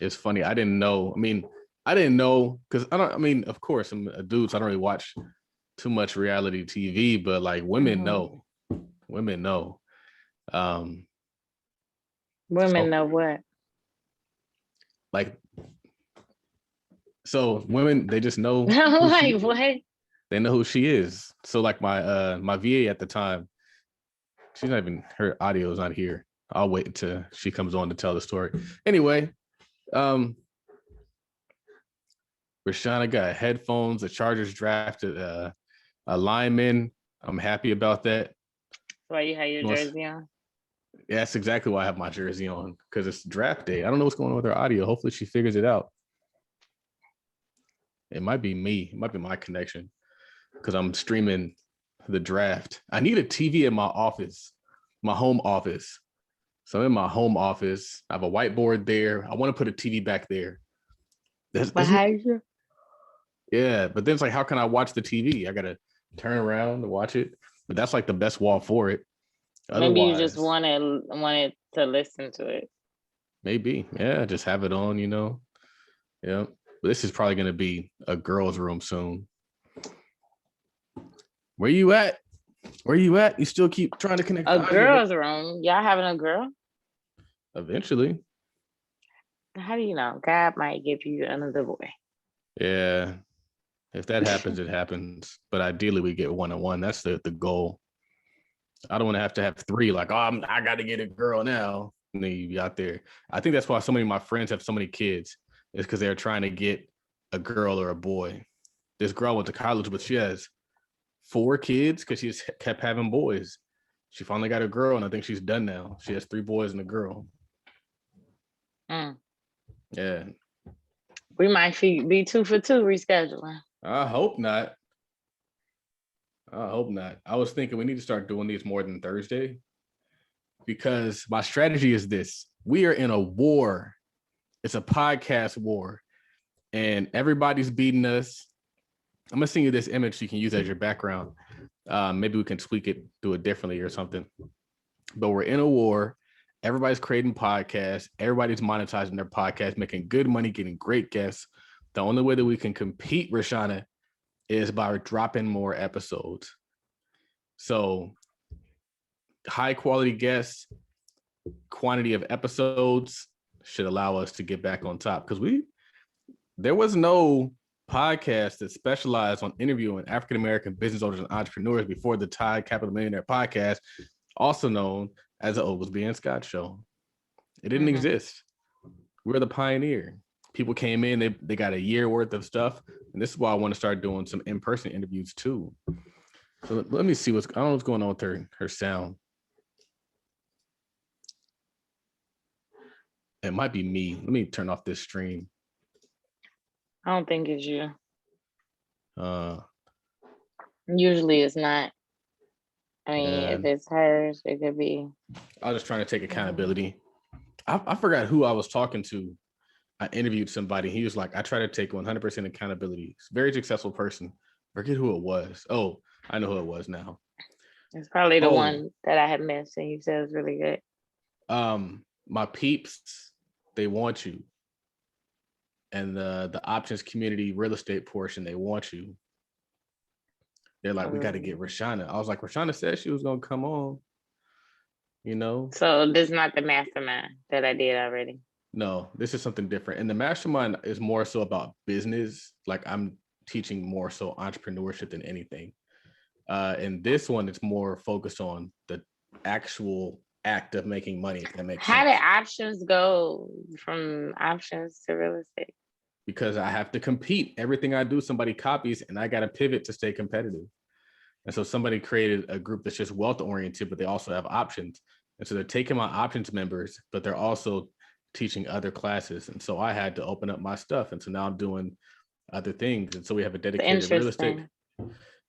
It's funny. I didn't know. I mean, I didn't know because I don't. I mean, of course, I'm a dude, so I don't really watch too much reality TV. But like, women Mhm. know. Women know. Um, Women so know what? like, so women they just know who she Like is. what? They know who she is. So like my VA at the time, she's not even her audio is not here. I'll wait until she comes on to tell the story. Anyway, um, Rashana got headphones, the Chargers drafted a lineman. I'm happy about that. Why you have your jersey on? Yeah, that's exactly why I have my jersey on because it's draft day. I don't know what's going on with her audio. Hopefully, she figures it out. It might be me. It might be my connection because I'm streaming the draft. I need a TV in my office, my home office. So I'm in my home office. I have a whiteboard there. I want to put a TV back there. Behind you? Yeah, but then it's like, how can I watch the TV? I gotta turn around to watch it. But that's like the best wall for it. Maybe you just Otherwise, wanted to listen to it. maybe, yeah, just have it on, you know. Yeah. But this is probably gonna be a girl's room soon. Where you at? Where you at? You still keep trying to connect A the audio. girl's room? Y'all having a girl? Eventually. How do you know? God might give you another boy. Yeah. If that happens, it happens. But ideally, we get 1-on-1. That's the goal. I don't want to have three. Like, oh, I got to get a girl now. And then you be out there. I think that's why so many of my friends have so many kids. Is because they're trying to get a girl or a boy. This girl went to college, but she has 4 kids because she just kept having boys. She finally got a girl, and I think she's done now. She has 3 boys and a girl. Mm. Yeah. We might be 2 for 2 rescheduling. I hope not. I hope not. I was thinking we need to start doing these more than Thursday because my strategy is this. We are in a war. It's a podcast war and everybody's beating us. I'm going to send you this image you can use as your background. Maybe we can tweak it, do it differently or something. But we're in a war. Everybody's creating podcasts. Everybody's monetizing their podcast, making good money, getting great guests. The only way that we can compete, Rashana, is by dropping more episodes. So high quality guests, quantity of episodes should allow us to get back on top because there was no podcast that specialized on interviewing African American business owners and entrepreneurs before the Tide Capital Millionaire podcast, also known as the Oglesby and Scott Show. It didn't exist. We're the pioneer. People came in, they got a year worth of stuff, and this is why I want to start doing some in-person interviews too. So let me see I don't know what's going on with her sound. It might be me. Let me turn off this stream. I don't think it's you. Uh, Usually it's not. I mean, yeah. if it's hers, it could be. I was just trying to take accountability. I forgot who I was talking to. I interviewed somebody. He was like, I try to take 100% accountability. He's a very successful person. Forget who it was. Oh, I know who it was now. It's probably the one that I had missed and you said it's really good. My peeps, they want you. And the options community real estate portion, they want you. They're like, we got to get Rashana. I was like, Rashana said she was going to come on. You know? So this is not the mastermind that I did already. No, this is something different. And the mastermind is more so about business. Like I'm teaching more so entrepreneurship than anything. And this one, it's more focused on the actual act of making money, if that makes sense. How did options go from options to real estate? Because I have to compete. Everything I do, somebody copies, and I got to pivot to stay competitive. And so somebody created a group that's just wealth oriented, but they also have options. And so they're taking my options members, but they're also teaching other classes. And so I had to open up my stuff. And so now I'm doing other things. And so we have a dedicated real estate.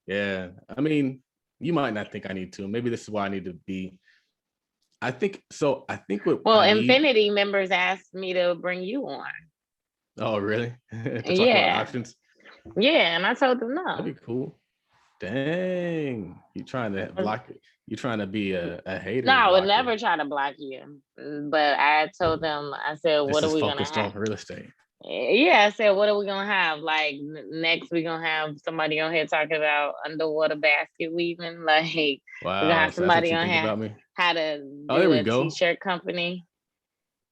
Yeah. I mean, you might not think I need to. Maybe this is why I need to be. I think Infinity members asked me to bring you on. Oh, really? To talk Yeah. about options? Yeah. And I told them no. That'd be cool. Dang, you trying to block it? You trying to be a hater? No, I would blocker. never try to block you. But I told them, I said, This what are is we gonna focused have? on real estate. Yeah, I said, what are we gonna have? Like next, we gonna have somebody on here talking about underwater basket weaving. Like we're gonna Wow, have so that's what somebody you on think here about me? how to Oh, there do we a go. t-shirt company.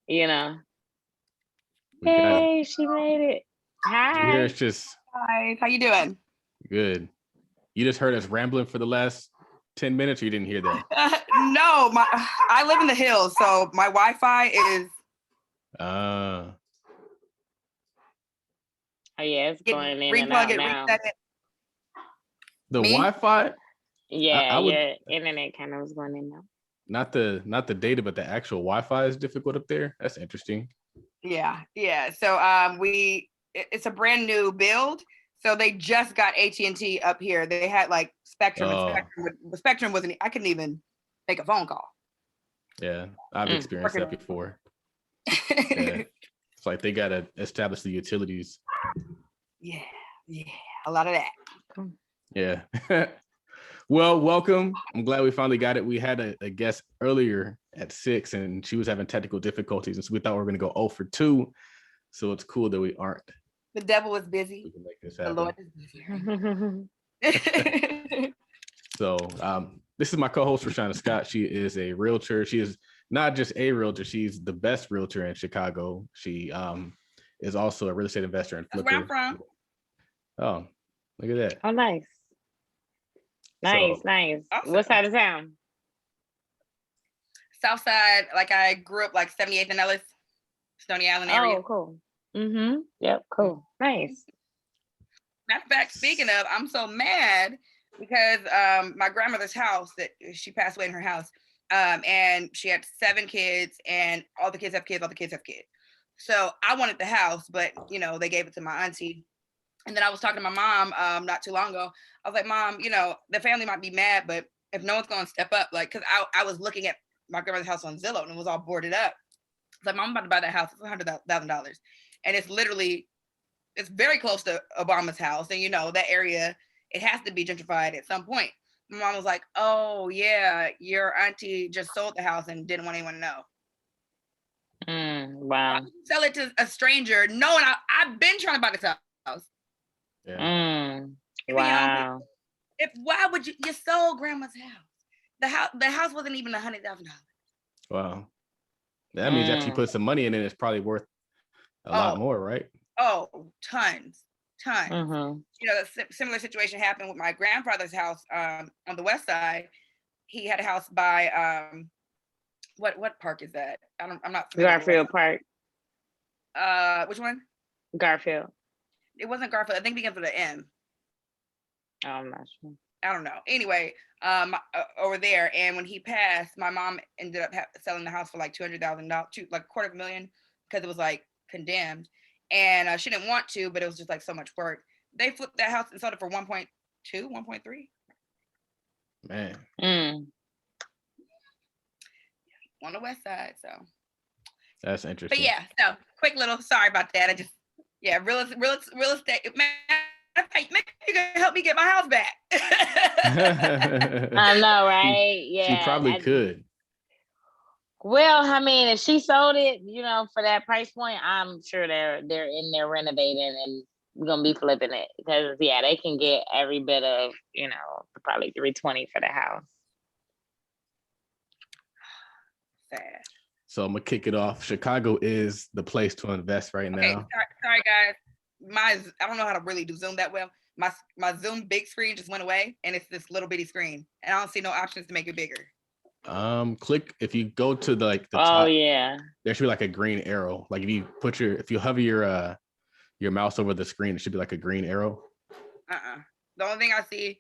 You know. We got it. Hey, she made it. Hi. Here it's just Hi, how you doing? good. You just heard us rambling for the last 10 minutes, or you didn't hear that? No, I live in the hills, so my Wi-Fi is Uh, Oh yeah, it's going in and replug out it, now. reset it. the Me? Wi-Fi, Yeah, I would- your internet kind of was going in now. not the data, but the actual Wi-Fi is difficult up there. That's interesting. Yeah. So it's a brand new build. So they just got AT&T up here. They had like Spectrum, Oh. and Spectrum wasn't. I couldn't even make a phone call. Yeah, I've experienced that before. Yeah. It's like they gotta establish the utilities. Yeah, a lot of that. Yeah. Well, welcome. I'm glad we finally got it. We had a guest earlier at 6 and she was having technical difficulties. And so we thought we were going to go 0 for 2. So it's cool that we aren't. The devil was We busy. can make this The happen. Lord is busy. So this is my co-host, Rashana Scott. She is a realtor. She is not just a realtor. She's the best realtor in Chicago. She is also a real estate investor and That's flipper. where I'm from. Oh, look at that. Oh, nice. Nice. Awesome. What side of town? South side, like I grew up like 78th and Ellis, Stony Island area. Oh, cool. Mm-hmm. Yep, cool. Nice. Matter of fact, speaking of, I'm so mad because my grandmother's house, that she passed away in her house, and she had 7 kids, and all the kids have kids. So I wanted the house, but they gave it to my auntie. And then I was talking to my mom not too long ago. I was like, Mom, the family might be mad, but if no one's going to step up, like, because I was looking at my grandmother's house on Zillow and it was all boarded up. I was like, Mom, I'm about to buy that house. It's $100,000. And it's very close to Obama's house. And, that area, it has to be gentrified at some point. My mom was like, oh, yeah, your auntie just sold the house and didn't want anyone to know. Wow. Sell it to a stranger knowing I've been trying to buy this house. Yeah. Wow. Why would you sold grandma's house? The house wasn't even $100,000. Wow. That means after you put some money in it, it's probably worth a lot more, right? Oh, tons. Mm-hmm. A similar situation happened with my grandfather's house on the west side. He had a house by what park is that? I'm not familiar. Garfield Park. Which one? Garfield. It wasn't Garfield. I think it begins with an M. Oh, I'm not sure. I don't know. Anyway, over there, and when he passed, my mom ended up selling the house for like $200,000, like $250,000, because it was like condemned, and she didn't want to, but it was just like so much work. They flipped that house and sold it for 1.2, 1.3. Man. On the west side, so That's interesting. But yeah, so quick little. Sorry about that. Real estate. Maybe you can help me get my house back. I know, right? Yeah. She probably could. Well, I mean, if she sold it, for that price point, I'm sure they're in there renovating and we're gonna be flipping it because they can get every bit of probably $320 for the house. Sad. So I'm gonna kick it off. Chicago is the place to invest right now. Sorry guys. I don't know how to really do Zoom that well. My Zoom big screen just went away, and it's this little bitty screen, and I don't see no options to make it bigger. Click if you go to the top. Oh yeah. There should be like a green arrow. Like if you hover your mouse over the screen, it should be like a green arrow. The only thing I see,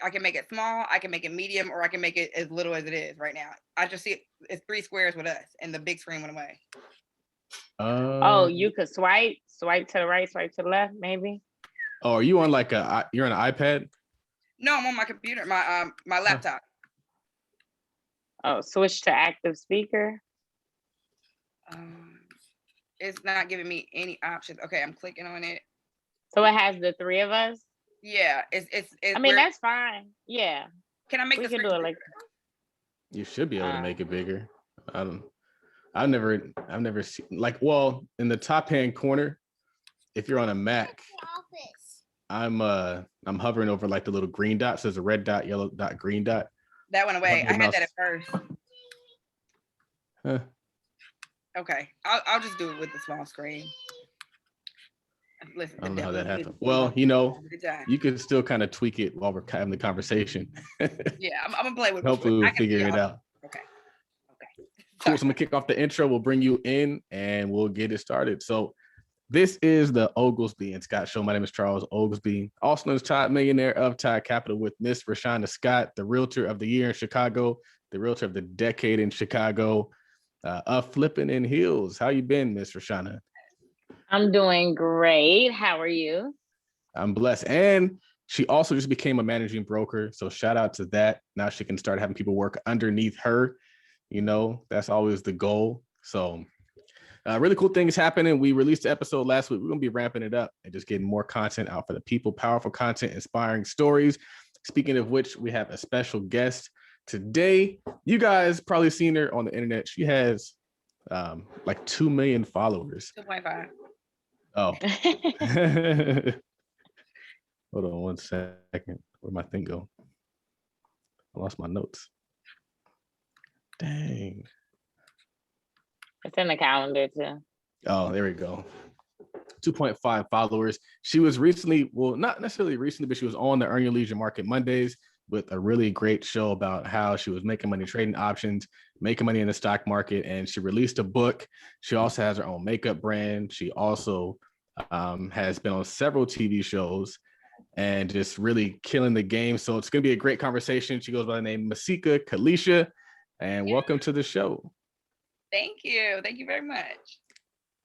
I can make it small, I can make it medium, or I can make it as little as it is right now. I just see it's 3 squares with us, and the big screen went away. You could swipe to the right, swipe to the left, maybe. Oh, are you on you're on an iPad? No, I'm on my computer, my laptop. Oh, switch to active speaker. It's not giving me any options. Okay, I'm clicking on it. So it has the 3 of us. Yeah, I mean, that's fine. Yeah, can I make we the can do screen it like, You should be able to uh, make it bigger. I don't. I've never seen like. Well, in the top hand corner, if you're on a Mac, I'm hovering over like the little green dot. So there's a red dot, yellow dot, green dot. that went away? Hover I your had that mouse. at first. Huh. Okay, I'll just do it with the small screen. Listen, I the don't know how devil that is busy happened. Well, every time. you can still kind of tweak it while we're having the conversation. Yeah, I'm gonna play with. Hopefully, we'll I can see figure it y'all. out. Okay. Cool. Sorry. So I'm gonna kick off the intro. We'll bring you in and we'll get it started. So this is the Oglesby and Scott Show. My name is Charles Oglesby, also known as Todd Millionaire of Todd Capital, with Miss Rashonda Scott, the Realtor of the Year in Chicago, the Realtor of the Decade in Chicago, of Flipping in Heels. How you been, Miss Rashonda? I'm doing great. How are you? I'm blessed. And she also just became a managing broker. So shout out to that. Now she can start having people work underneath her. That's always the goal. So really cool things happening. We released the episode last week. We're going to be ramping it up and just getting more content out for the people, powerful content, inspiring stories. Speaking of which, we have a special guest today. You guys probably seen her on the internet. She has like 2 million followers. 2.5. Oh. Hold on 1 second. Where'd my thing go? I lost my notes. Dang. It's in the calendar too. Oh, there we go. 2.5 followers. She was recently, well, not necessarily recently, but she was on the Earn Your Leisure Market Mondays with a really great show about how she was making money trading options, making money in the stock market, and she released a book. She also has her own makeup brand. She also has been on several TV shows and just really killing the game. So it's going to be a great conversation. She goes by the name Masika Kalisha, and welcome to the show. Thank you. Thank you very much.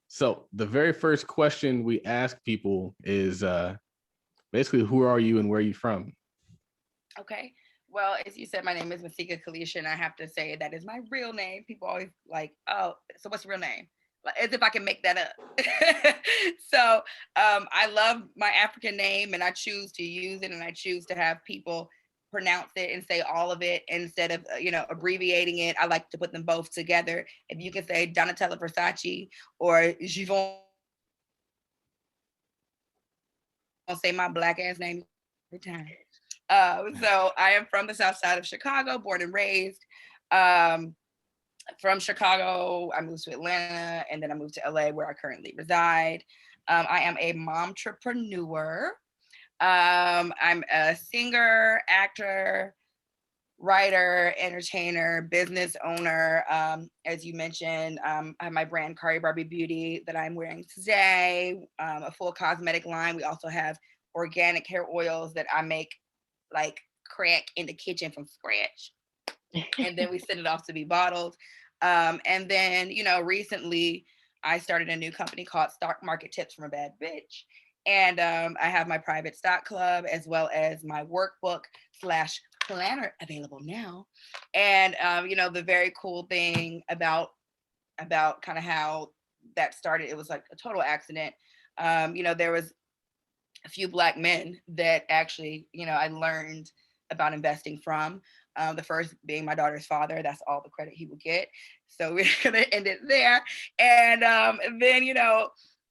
So the very first question we ask people is basically, who are you and where are you from? Okay. Well, as you said, my name is Masika Kalisha, and I have to say that is my real name. People always like, oh, so what's your real name? Like, as if I can make that up. So I love my African name, and I choose to use it, and I choose to have people pronounce it and say all of it instead of abbreviating it. I like to put them both together. If you can say Donatella Versace or Jivon, I'll say my black ass name every time. So I am from the South Side of Chicago, born and raised. From Chicago, I moved to Atlanta, and then I moved to LA, where I currently reside. I am a momtrepreneur. I'm a singer, actor, writer, entertainer, business owner. As you mentioned, I have my brand Kari Barbie Beauty that I'm wearing today, a full cosmetic line. We also have organic hair oils that I make like crack in the kitchen from scratch. And then we send it off to be bottled. And then, recently I started a new company called Stock Market Tips from a Bad Bitch. And I have my private stock club as well as my workbook / planner available now. And, the very cool thing about kind of how that started, it was like a total accident. There was a few Black men that actually, I learned about investing from. The first being my daughter's father. That's all the credit he would get. So we're gonna end it there. And then,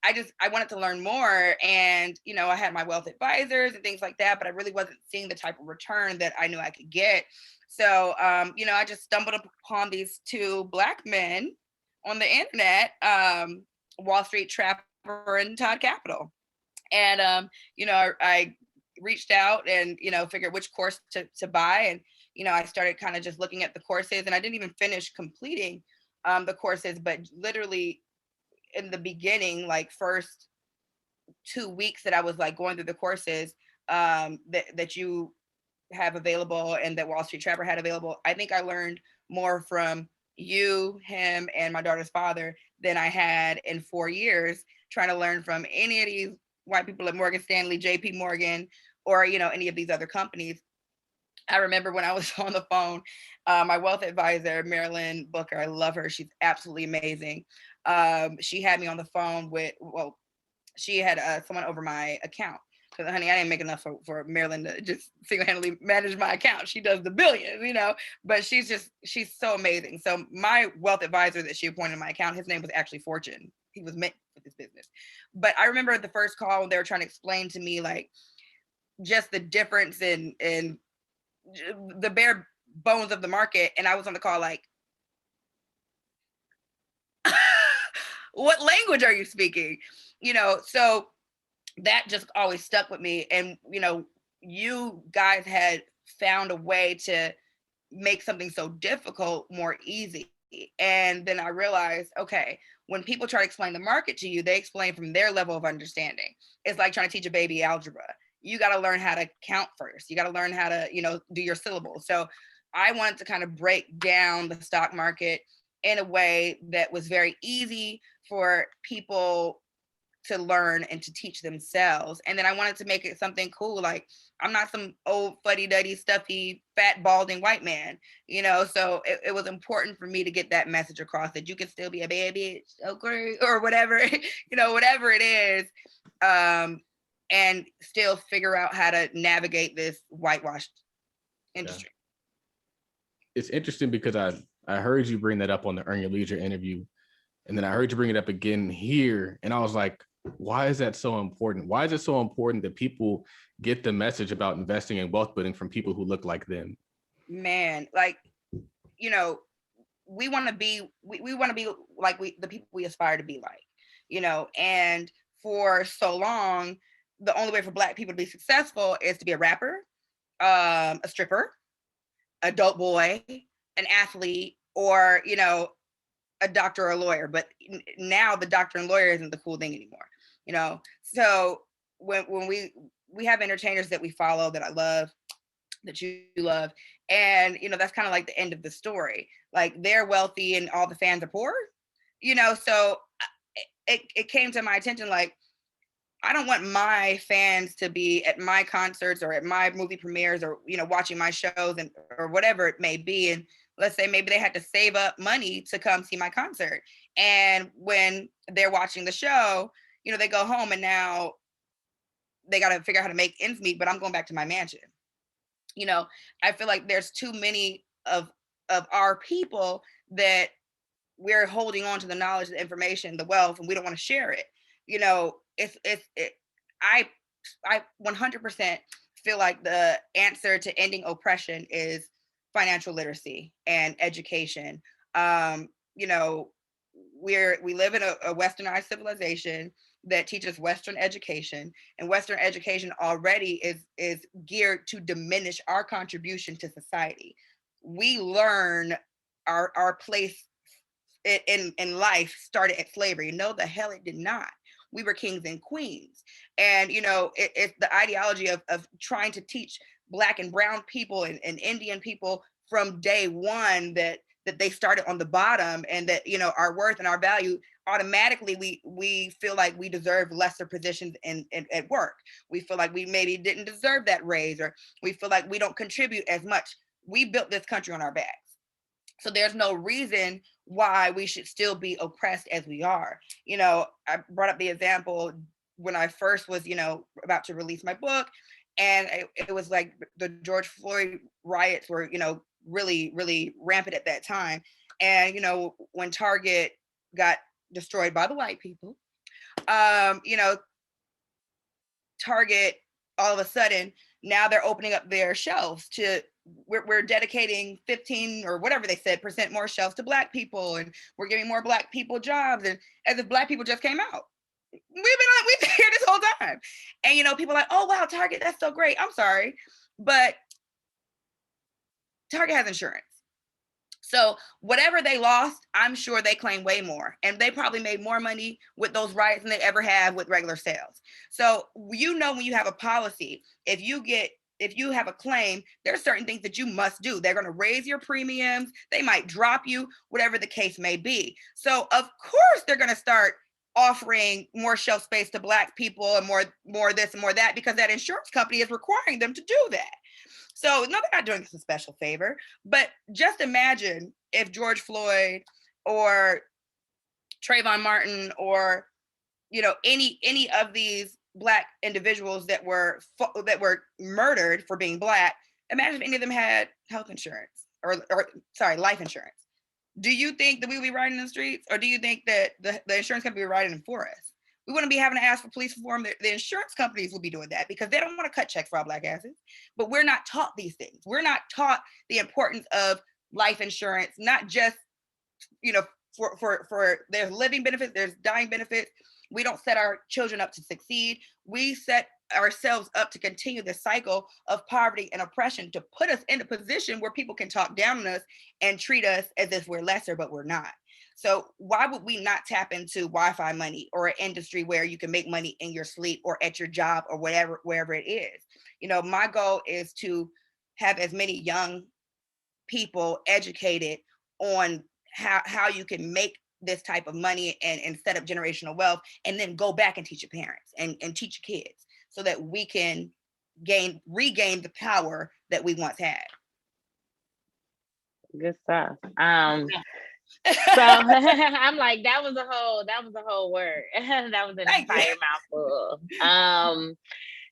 I wanted to learn more. And, I had my wealth advisors and things like that, but I really wasn't seeing the type of return that I knew I could get. So, I just stumbled upon these two Black men on the internet, Wall Street Trapper and Todd Capital. And, I reached out and, figured which course to buy. And, I started kind of just looking at the courses, and I didn't even finish completing the courses, but literally in the beginning, like first 2 weeks that I was like going through the courses that you have available and that Wall Street Trapper had available, I think I learned more from you, him, and my daughter's father than I had in 4 years trying to learn from any of these white people at Morgan Stanley, JP Morgan, or, any of these other companies. I remember when I was on the phone, my wealth advisor, Marilyn Booker, I love her. She's absolutely amazing. She had me on the phone with, she had someone over my account because honey, I didn't make enough for Marilyn to just single-handedly manage my account. She does the billions, you know, but she's so amazing. So my wealth advisor that she appointed in my account, his name was actually Fortune. He was meant for this business. But I remember the first call when they were trying to explain to me like just the difference in the bare bones of the market. And I was on the call like, what language are you speaking? You know, so that just always stuck with me. And, you know, you guys had found a way to make something so difficult more easy. And then I realized, okay, when people try to explain the market to you, they explain from their level of understanding. It's like trying to teach a baby algebra. You got to learn how to count first. You got to learn how to, you know, do your syllables. So I wanted to kind of break down the stock market in a way that was very easy for people to learn and to teach themselves. And then I wanted to make it something cool. Like, I'm not some old fuddy-duddy, stuffy, fat, balding white man, you know? So it was important for me to get that message across that you can still be a bad bitch, okay, or whatever, you know, whatever it is, and still figure out how to navigate this whitewashed industry. Yeah. It's interesting because I heard you bring that up on the Earn Your Leisure interview, and then I heard you bring it up again here, and I was like, why is that so important? Why is it so important that people get the message about investing in wealth building from people who look like them? Man, like, you know, we want to be like the people we aspire to be like, you know, and for so long, the only way for Black people to be successful is to be a rapper, a stripper, a dope boy, an athlete, or, you know, a doctor or a lawyer. But now the doctor and lawyer isn't the cool thing anymore, you know? So when we have entertainers that we follow that I love, that you love, and, you know, that's kind of like the end of the story. Like, they're wealthy and all the fans are poor, you know? So it came to my attention, like, I don't want my fans to be at my concerts or at my movie premieres or, you know, watching my shows and or whatever it may be. And let's say maybe they had to save up money to come see my concert. And when they're watching the show, you know, they go home and now they got to figure out how to make ends meet, but I'm going back to my mansion. You know, I feel like there's too many of our people that we're holding on to the knowledge, the information, the wealth, and we don't want to share it. You know, I 100% feel like the answer to ending oppression is financial literacy and education. You know, we live in a westernized civilization that teaches Western education, and Western education already is geared to diminish our contribution to society. We learn our place in life started at slavery. No, the hell it did not. We were kings and queens. And, you know, it's the ideology of trying to teach Black and brown people and Indian people from day one that they started on the bottom, and that, you know, our worth and our value, automatically we feel like we deserve lesser positions at work. We feel like we maybe didn't deserve that raise, or we feel like we don't contribute as much. We built this country on our backs. So there's no reason why we should still be oppressed as we are. You know, I brought up the example when I first was, you know, about to release my book, and it was like the George Floyd riots were, you know, really, really rampant at that time. And, you know, when Target got destroyed by the white people, you know, Target, all of a sudden, now they're opening up their shelves to, we're dedicating 15 or whatever they said % more shelves to Black people, and we're giving more Black people jobs, and as if Black people just came out. We've been here this whole time. And, you know, people are like, oh wow, Target, that's so great. I'm sorry, but Target has insurance. So whatever they lost, I'm sure they claim way more. And they probably made more money with those riots than they ever have with regular sales. So, you know, when you have a policy, if you have a claim, there are certain things that you must do. They're going to raise your premiums. They might drop you, whatever the case may be. So of course they're going to start offering more shelf space to Black people and more this and more that, because that insurance company is requiring them to do that. So no, they're not doing us a special favor, but just imagine if George Floyd or Trayvon Martin or, you know, any of these Black individuals that were murdered for being Black. Imagine if any of them had health insurance or sorry, life insurance. Do you think that we would be riding in the streets, or do you think that the insurance company would be riding for us? We wouldn't be having to ask for police reform. The insurance companies will be doing that because they don't want to cut checks for our Black asses. But we're not taught these things. We're not taught the importance of life insurance, not just, you know, for there's living benefits, there's dying benefits. We don't set our children up to succeed. We set ourselves up to continue the cycle of poverty and oppression, to put us in a position where people can talk down on us and treat us as if we're lesser, but we're not. So why would we not tap into Wi-Fi money, or an industry where you can make money in your sleep or at your job or whatever, wherever it is? You know, my goal is to have as many young people educated on how you can make this type of money and set up generational wealth, and then go back and teach your parents and teach your kids, so that we can regain the power that we once had. Good stuff. So I'm like, that was a whole word. That was an entire mouthful.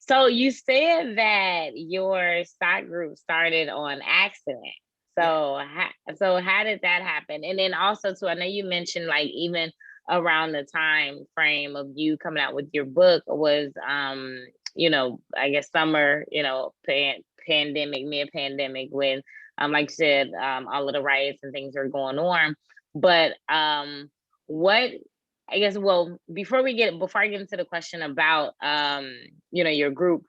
So you said that your stock group started on accident. So how did that happen? And then also too, I know you mentioned like even around the time frame of you coming out with your book was you know, I guess summer, you know, pandemic, mid-pandemic, when like you said, all of the riots and things are going on. But what, I guess, well, before I get into the question about you know, your group,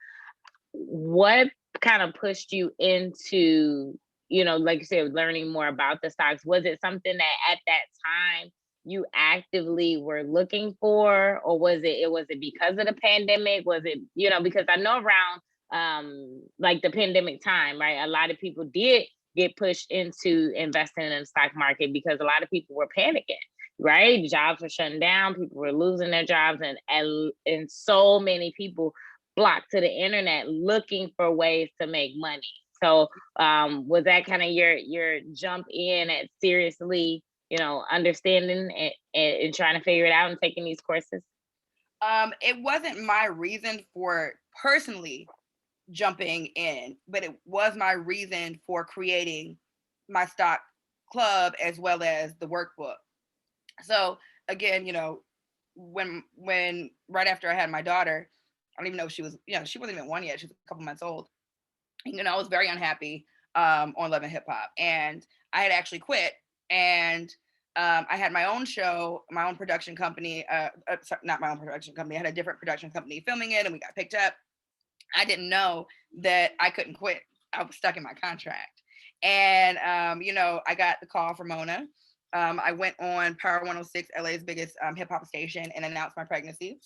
what kind of pushed you into, you know, like you said, learning more about the stocks? Was it something that at that time you actively were looking for, or was it because of the pandemic? Was it, you know, because I know around like the pandemic time, right, a lot of people did get pushed into investing in the stock market because a lot of people were panicking, right? Jobs were shutting down, people were losing their jobs, and so many people flocked to the internet looking for ways to make money. So was that kind of your jump in at seriously, you know, understanding and trying to figure it out and taking these courses? It wasn't my reason for personally jumping in, but it was my reason for creating my stock club as well as the workbook. So again, you know, when right after I had my daughter, I don't even know if she was, you know, she wasn't even one yet. She was a couple months old. You know, I was very unhappy on Love and Hip Hop, and I had actually quit. And I had my own show, my own production company. Sorry, not my own production company. I had a different production company filming it, and we got picked up. I didn't know that I couldn't quit. I was stuck in my contract. And, you know, I got the call from Mona. I went on Power 106, LA's biggest hip hop station, and announced my pregnancy.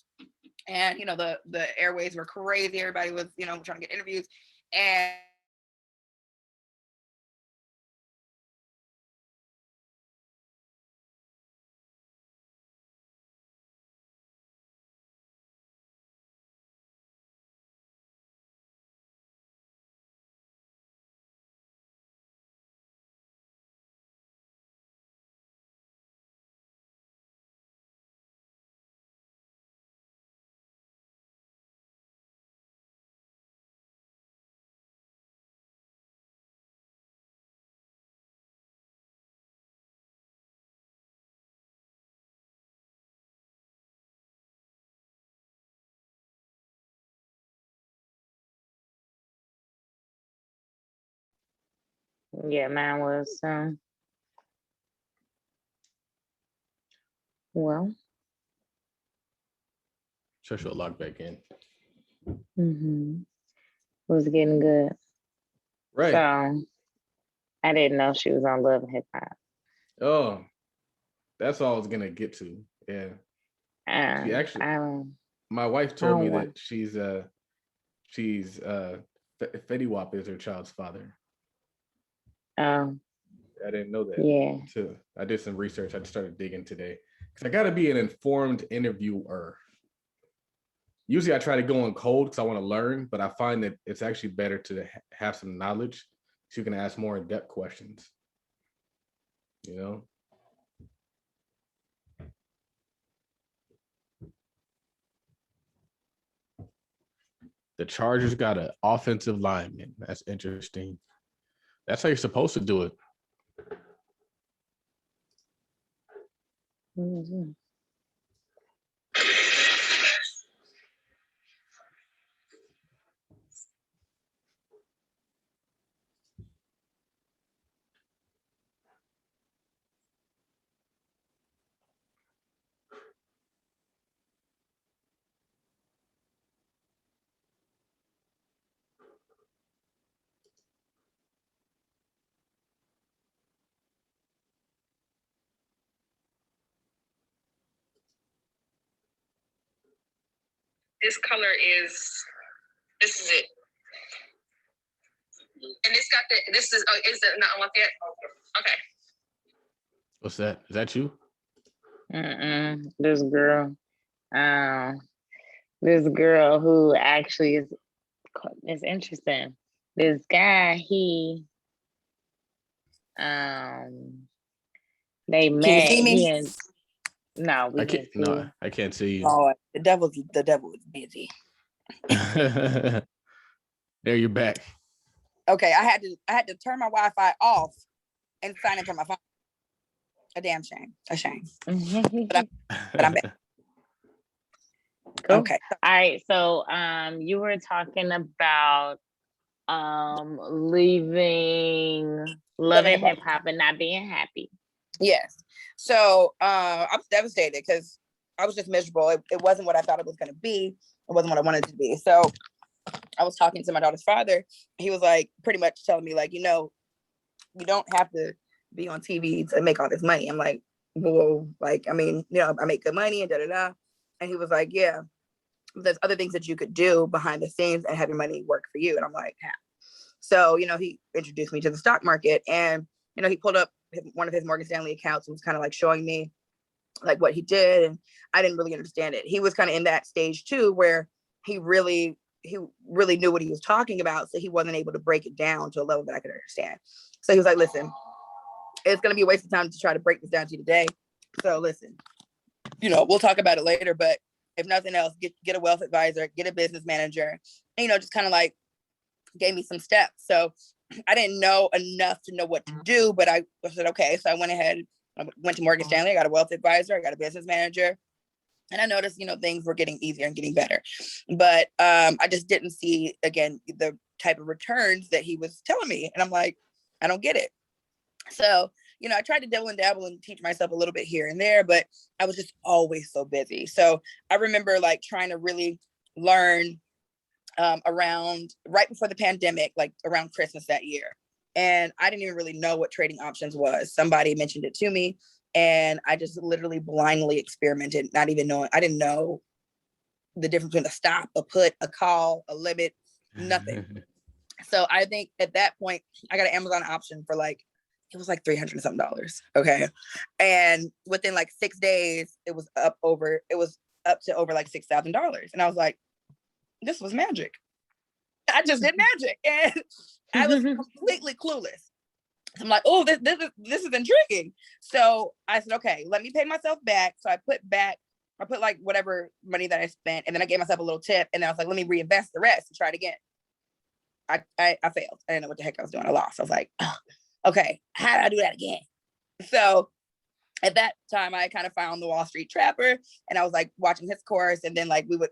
And, you know, the airways were crazy. Everybody was, you know, trying to get interviews. And Yeah, mine was well. So she'll log back in. Was getting good. Right. So I didn't know she was on Love and Hip Hop. Oh, that's all I was gonna get to. Yeah. She actually, my wife told me that she's Fetty Wap is her child's father. Oh. I didn't know that. Yeah. So I did some research. I just started digging today because I got to be an informed interviewer. Usually I try to go on cold because I want to learn, but I find that it's actually better to have some knowledge so you can ask more in-depth questions. You know? The Chargers got an offensive lineman. That's interesting. That's how you're supposed to do it. Mhm. This color this is it. And it's got this is it not unlocked yet? Okay. What's that? Is that you? This girl, this girl who actually is interesting. This guy, they Can you met. see me? No, we I can't. can't see. No, I can't see you. Oh, the devil is busy. There, you're back. Okay, I had to turn my Wi-Fi off and sign into my phone. A damn shame. A shame. But I'm back. Cool. Okay. All right. So you were talking about leaving Love and Hip Hop and not being happy. Yes. So I was devastated because I was just miserable. It wasn't what I thought it was going to be. It wasn't what I wanted it to be. So I was talking to my daughter's father. He was like pretty much telling me like, you don't have to be on TV to make all this money. I'm like, well, like, I mean, I make good money and da-da-da. And he was like, yeah, there's other things that you could do behind the scenes and have your money work for you. And I'm like, yeah. So, he introduced me to the stock market, and, he pulled up one of his Morgan Stanley accounts and was kind of like showing me like what he did. And I didn't really understand it. He was kind of in that stage too, where he really knew what he was talking about. So he wasn't able to break it down to a level that I could understand. So he was like, listen, it's going to be a waste of time to try to break this down to you today. So listen, we'll talk about it later, but if nothing else, get a wealth advisor, get a business manager, and, just kind of like gave me some steps. So I didn't know enough to know what to do, but I said, okay. So I went ahead, I went to Morgan Stanley, I got a wealth advisor, I got a business manager, and I noticed, things were getting easier and getting better. But I just didn't see, again, the type of returns that he was telling me. And I'm like, I don't get it. So, I tried to dabble and dabble and teach myself a little bit here and there, but I was just always so busy. So I remember like trying to really learn around right before the pandemic, like around Christmas that year. And I didn't even really know what trading options was. Somebody mentioned it to me, and I just literally blindly experimented, not even knowing. I didn't know the difference between a stop, a put, a call, a limit, nothing. So I think at that point, I got an Amazon option for like, it was like $300 and something. Okay. And within like 6 days, it was up to over like $6,000. And I was like, this was magic. I just did magic. And I was completely clueless. I'm like, oh, this is intriguing. So I said, okay, let me pay myself back. So I put like whatever money that I spent, and then I gave myself a little tip, and then I was like, let me reinvest the rest and try it again. I failed. I didn't know what the heck I was doing. I lost. I was like, oh, okay, how do I do that again? So at that time, I kind of found the Wall Street Trapper, and I was like watching his course, and then like we would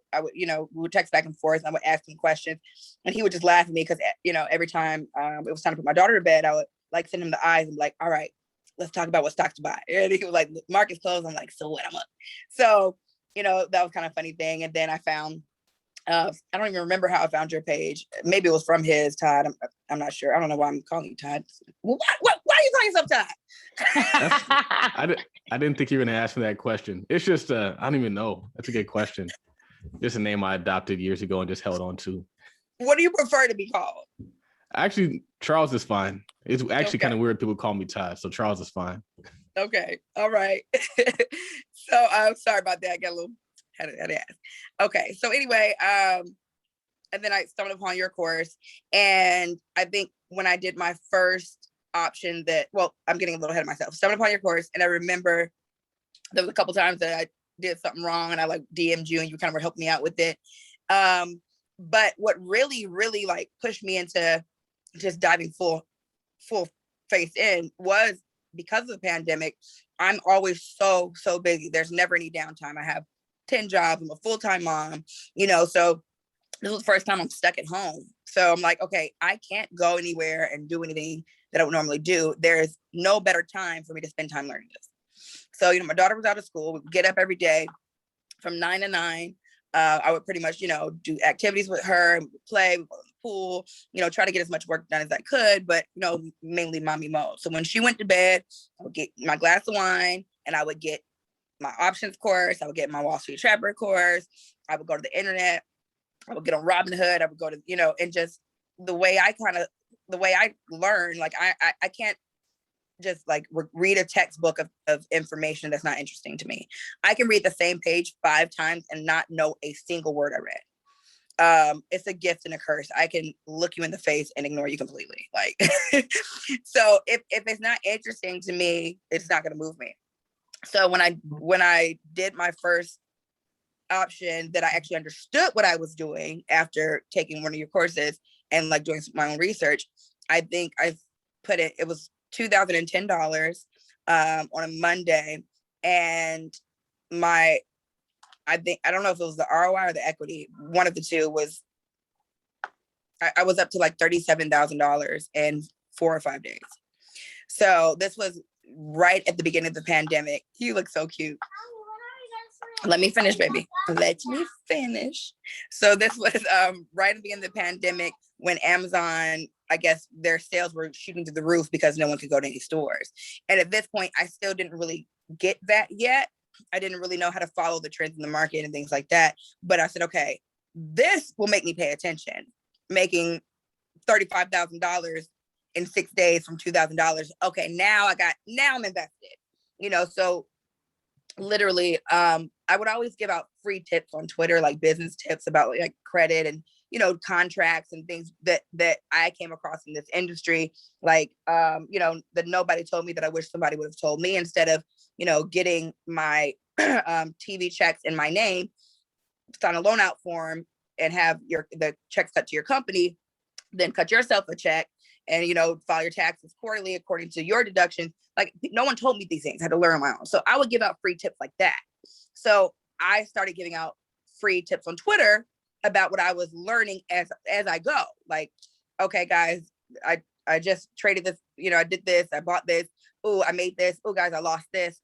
text back and forth, and I would ask him questions, and he would just laugh at me because every time it was time to put my daughter to bed, I would like send him the eyes and be like, all right, let's talk about what stocks to buy. And he was like, market's closed. I'm like, so what? I'm up. So that was kind of a funny thing. And then I found. I don't even remember how I found your page. Maybe it was from his, Todd. I'm not sure. I don't know why I'm calling you Todd. Why are you calling yourself Todd? I didn't think you were going to ask me that question. It's just, I don't even know. That's a good question. Just a name I adopted years ago and just held on to. What do you prefer to be called? Actually, Charles is fine. It's actually kind of weird people call me Todd, so Charles is fine. Okay. All right. So I'm sorry about that. I got a little had to ask. Okay. So anyway, and then I stumbled upon your course, and I think when I did my first option I'm getting a little ahead of myself. Stumbled upon your course, and I remember there was a couple times that I did something wrong, and I like DM'd you, and you kind of were helping me out with it. But what really, really like pushed me into just diving full face in was because of the pandemic. I'm always so busy. There's never any downtime. I have 10 jobs. I'm a full-time mom, so this was the first time I'm stuck at home. So I'm like, okay, I can't go anywhere and do anything that I would normally do. There's no better time for me to spend time learning this. So, my daughter was out of school. We would get up every day from 9 to 9. I would pretty much, do activities with her, play, we go to the pool, try to get as much work done as I could, but, mainly mommy mode. So when she went to bed, I would get my glass of wine and I would get my options course. I would get my Wall Street Trapper course. I would go to the internet. I would get on Robinhood. I would go to, and just the way I learn, like I can't just like read a textbook of information that's not interesting to me. I can read the same page 5 times and not know a single word I read. It's a gift and a curse. I can look you in the face and ignore you completely. Like, so if it's not interesting to me, it's not going to move me. So when I did my first option, that I actually understood what I was doing after taking one of your courses and like doing my own research, I think I put it was $2,010 on a Monday, and I don't know if it was the ROI or the equity, one of the two was I was up to like $37,000 in 4 or 5 days. So this was right at the beginning of the pandemic. You look so cute. Let me finish, baby. Let me finish. So this was right at the beginning of the pandemic when Amazon, I guess their sales were shooting through the roof because no one could go to any stores. And at this point, I still didn't really get that yet. I didn't really know how to follow the trends in the market and things like that. But I said, okay, this will make me pay attention. Making $35,000 in 6 days from $2,000. Okay, now I'm invested. So literally, I would always give out free tips on Twitter, like business tips about like credit and, contracts and things that I came across in this industry. Like, that nobody told me that I wish somebody would have told me, instead of, getting my TV checks in my name, sign a loan out form and have the checks cut to your company, then cut yourself a check and, file your taxes quarterly according to your deductions. Like, no one told me these things. I had to learn on my own. So I would give out free tips like that. So I started giving out free tips on Twitter about what I was learning as I go. Like, okay, guys, I just traded this, I did this, I bought this. Oh, I made this. Oh, guys, I lost this.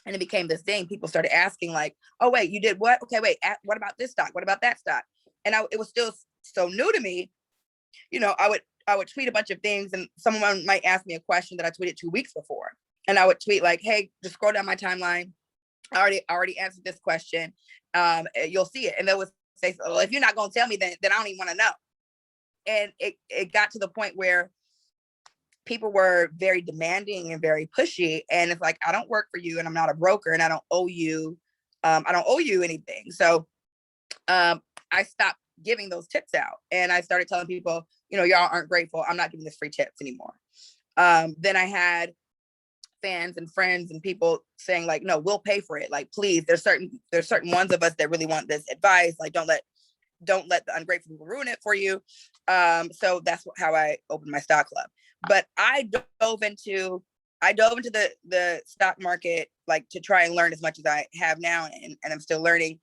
And it became this thing. People started asking like, oh, wait, you did what? Okay, wait, what about this stock? What about that stock? And it was still so new to me. I would tweet a bunch of things, and someone might ask me a question that I tweeted 2 weeks before. And I would tweet like, hey, just scroll down my timeline. I already answered this question. You'll see it. And they would say, well, if you're not going to tell me, then I don't even want to know. And it got to the point where people were very demanding and very pushy. And it's like, I don't work for you and I'm not a broker and I don't owe you anything. So I stopped giving those tips out and I started telling people, y'all aren't grateful. I'm not giving this free tips anymore. Then I had fans and friends and people saying like, no, we'll pay for it. Like, please, there's certain ones of us that really want this advice. Like, don't let the ungrateful people ruin it for you. So that's how I opened my stock club. But I dove into the stock market, like to try and learn as much as I have now. And I'm still learning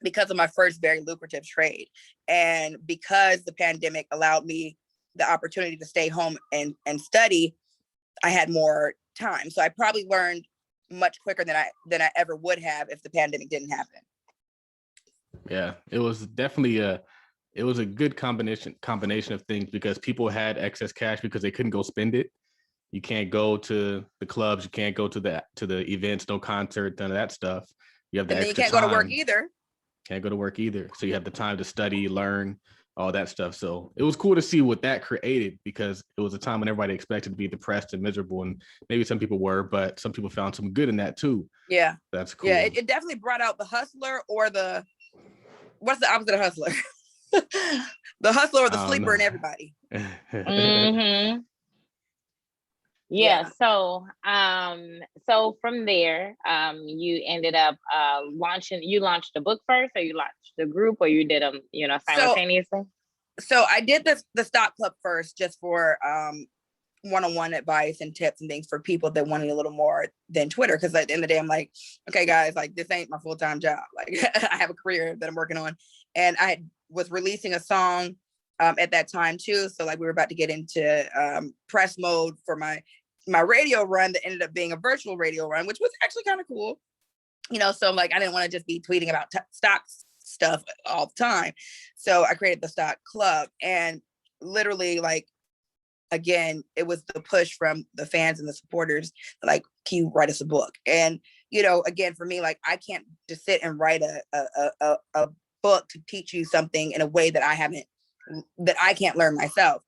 because of my first very lucrative trade. And because the pandemic allowed me the opportunity to stay home and study, I had more time. So I probably learned much quicker than I ever would have if the pandemic didn't happen. Yeah, it was definitely a good combination of things, because people had excess cash because they couldn't go spend it. You can't go to the clubs, you can't go to the events, no concert, none of that stuff. You have the and then extra you can't time. go to work either. Can't go to work either. So you have the time to study, learn, all that stuff. So it was cool to see what that created, because it was a time when everybody expected to be depressed and miserable, and maybe some people were, but some people found some good in that too. Yeah, that's cool. Yeah, it definitely brought out the hustler, or what's the opposite of hustler? The hustler or the sleeper in everybody. Mm-hmm. Yeah, so from there, you ended up you launched the book first, or you launched the group, or you did them, So simultaneously? I did the stock club first, just for one-on-one advice and tips and things for people that wanted a little more than Twitter. Because at the end of the day, I'm like, okay, guys, like this ain't my full-time job. Like I have a career that I'm working on, and I was releasing a song at that time too. So like we were about to get into press mode for my radio run that ended up being a virtual radio run, which was actually kind of cool. So like I didn't want to just be tweeting about stocks stuff all the time. So I created the stock club, and literally like, again, it was the push from the fans and the supporters, like, can you write us a book? And, again, for me, like, I can't just sit and write a book to teach you something in a way that I can't learn myself.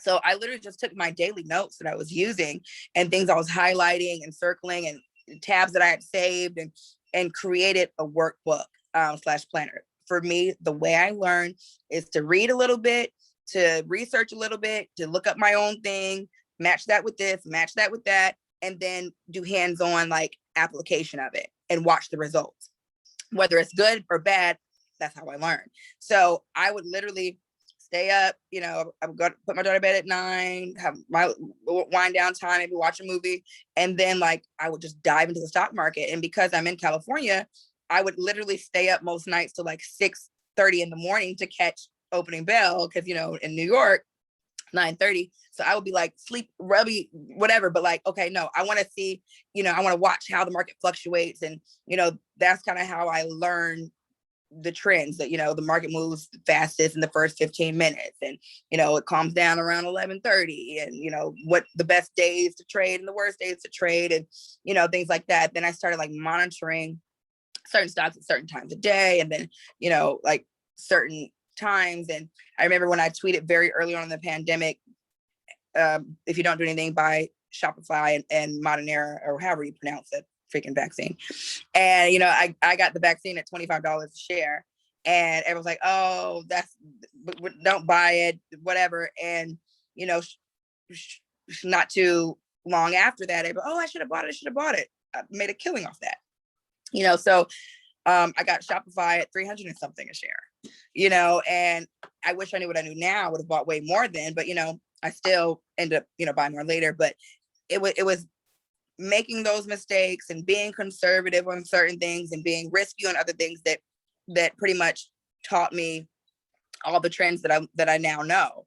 So I literally just took my daily notes that I was using and things I was highlighting and circling and tabs that I had saved, and created a workbook / planner. For me, the way I learn is to read a little bit, to research a little bit, to look up my own thing, match that with this, match that with that, and then do hands-on like application of it and watch the results. Whether it's good or bad, that's how I learn. So I would literally stay up, I would go put my daughter to bed at 9, have my wind down time, maybe watch a movie, and then like I would just dive into the stock market. And because I'm in California, I would literally stay up most nights till like 6:30 in the morning to catch opening bell, because in New York 9:30, so I would be like sleep rubby whatever, but like, okay, no, I want to see, I want to watch how the market fluctuates. And that's kind of how I learn the trends, that the market moves fastest in the first 15 minutes, and it calms down around 11:30, and what the best days to trade and the worst days to trade, and things like that. Then I started like monitoring certain stocks at certain times of day, and then like certain times. And I remember when I tweeted very early on in the pandemic, if you don't do anything, buy Shopify and Moderna, or however you pronounce it, freaking vaccine. And I got the vaccine at $25 a share, and everyone's like, oh, don't buy it, whatever. And not too long after that, I should have bought it. I made a killing off that. So I got Shopify at 300 and something a share, and I wish I knew what I knew now. I would have bought way more then, but I still end up, buying more later. But it was making those mistakes and being conservative on certain things and being risky on other things that pretty much taught me all the trends that I now know.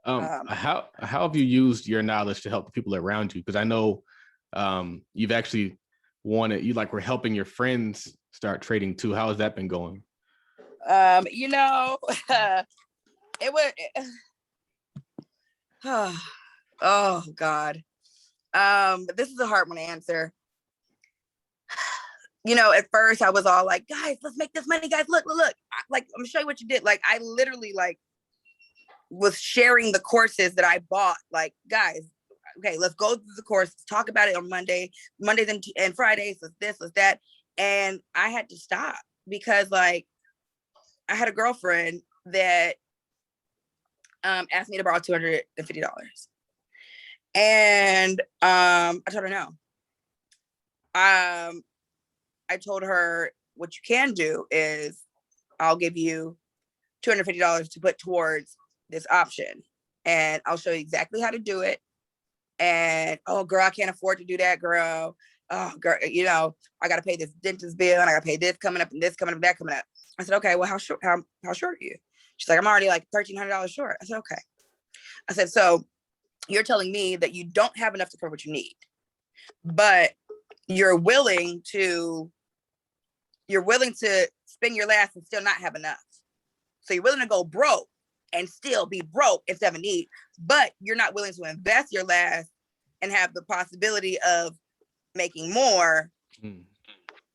How have you used your knowledge to help the people around you? Because I know you've actually we're helping your friends start trading too. How has that been going? It was oh God. This is a hard one to answer. At first I was all like, guys, let's make this money, guys. Look. Like, I'm gonna show you what you did. Like, I literally like was sharing the courses that I bought. Like, guys, okay, let's go through the course, talk about it on Mondays and Fridays, let's this, let's that. And I had to stop because like I had a girlfriend that asked me to borrow $250. And I told her no. I told her, what you can do is I'll give you $250 to put towards this option, and I'll show you exactly how to do it. And oh girl, I can't afford to do that, girl. Oh girl, I gotta pay this dentist bill, and I gotta pay this coming up, and this coming up, and that coming up. I said, okay, well, how short are you? She's like, I'm already like $1,300 short. I said, okay. I said, so you're telling me that you don't have enough to cover what you need, but you're willing to spend your last and still not have enough. So you're willing to go broke and still be broke instead of need, but you're not willing to invest your last and have the possibility of making more.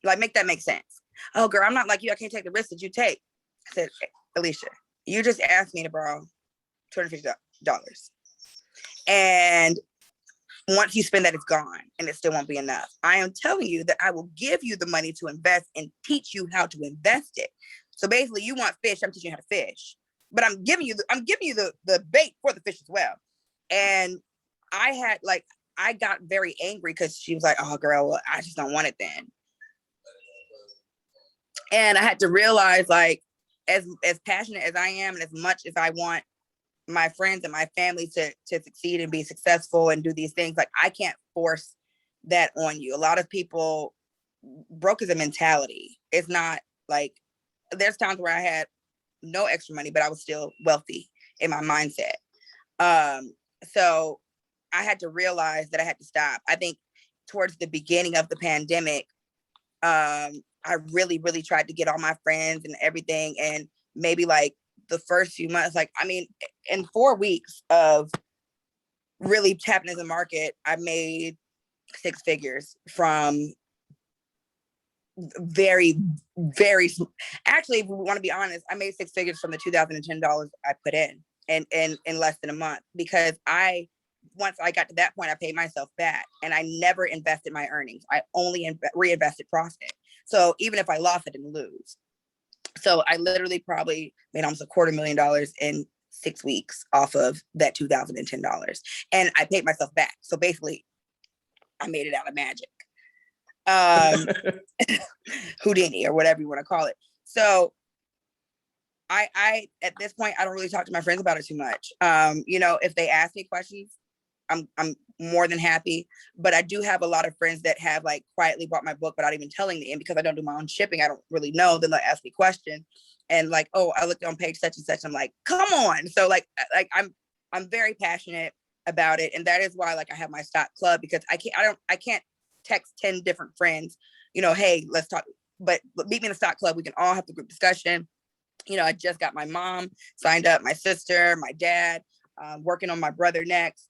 Like, make that make sense. Oh girl, I'm not like you. I can't take the risk that you take. I said, Alicia, you just asked me to borrow $250. And once you spend that, it's gone, and it still won't be enough. I am telling you that I will give you the money to invest and teach you how to invest it. So basically, you want fish, I'm teaching you how to fish. but I'm giving you the bait for the fish as well. And I got very angry because she was like, oh girl, well, I just don't want it then. And I had to realize, like, as passionate as I am and as much as I want my friends and my family to succeed and be successful and do these things, like, I can't force that on you. A lot of people, broke is a mentality. It's not like, there's times where I had no extra money, but I was still wealthy in my mindset. So I had to realize that I had to stop. I think towards the beginning of the pandemic, I really, really tried to get all my friends and everything. And maybe like the first few months, like, I mean, in 4 weeks of really tapping into the market, I made 6 figures from very, very, actually, if we want to be honest, I made 6 figures from the $2,010 I put in less than a month, because once I got to that point, I paid myself back, and I never invested my earnings. I only reinvested profit. So even if I lost, I didn't lose. So I literally probably made almost $250,000 in 6 weeks off of that $2,010, and I paid myself back. So basically, I made it out of magic, Houdini or whatever you want to call it. So I at this point, I don't really talk to my friends about it too much. If they ask me questions, I'm more than happy. But I do have a lot of friends that have like quietly bought my book without even telling me. And because I don't do my own shipping, I don't really know. Then they'll ask me questions and like, oh, I looked on page such and such. I'm like, come on. So like I'm very passionate about it. And that is why like I have my stock club, because I can't text 10 different friends, hey, let's talk. But meet me in the stock club. We can all have the group discussion. I just got my mom signed up, my sister, my dad, working on my brother next.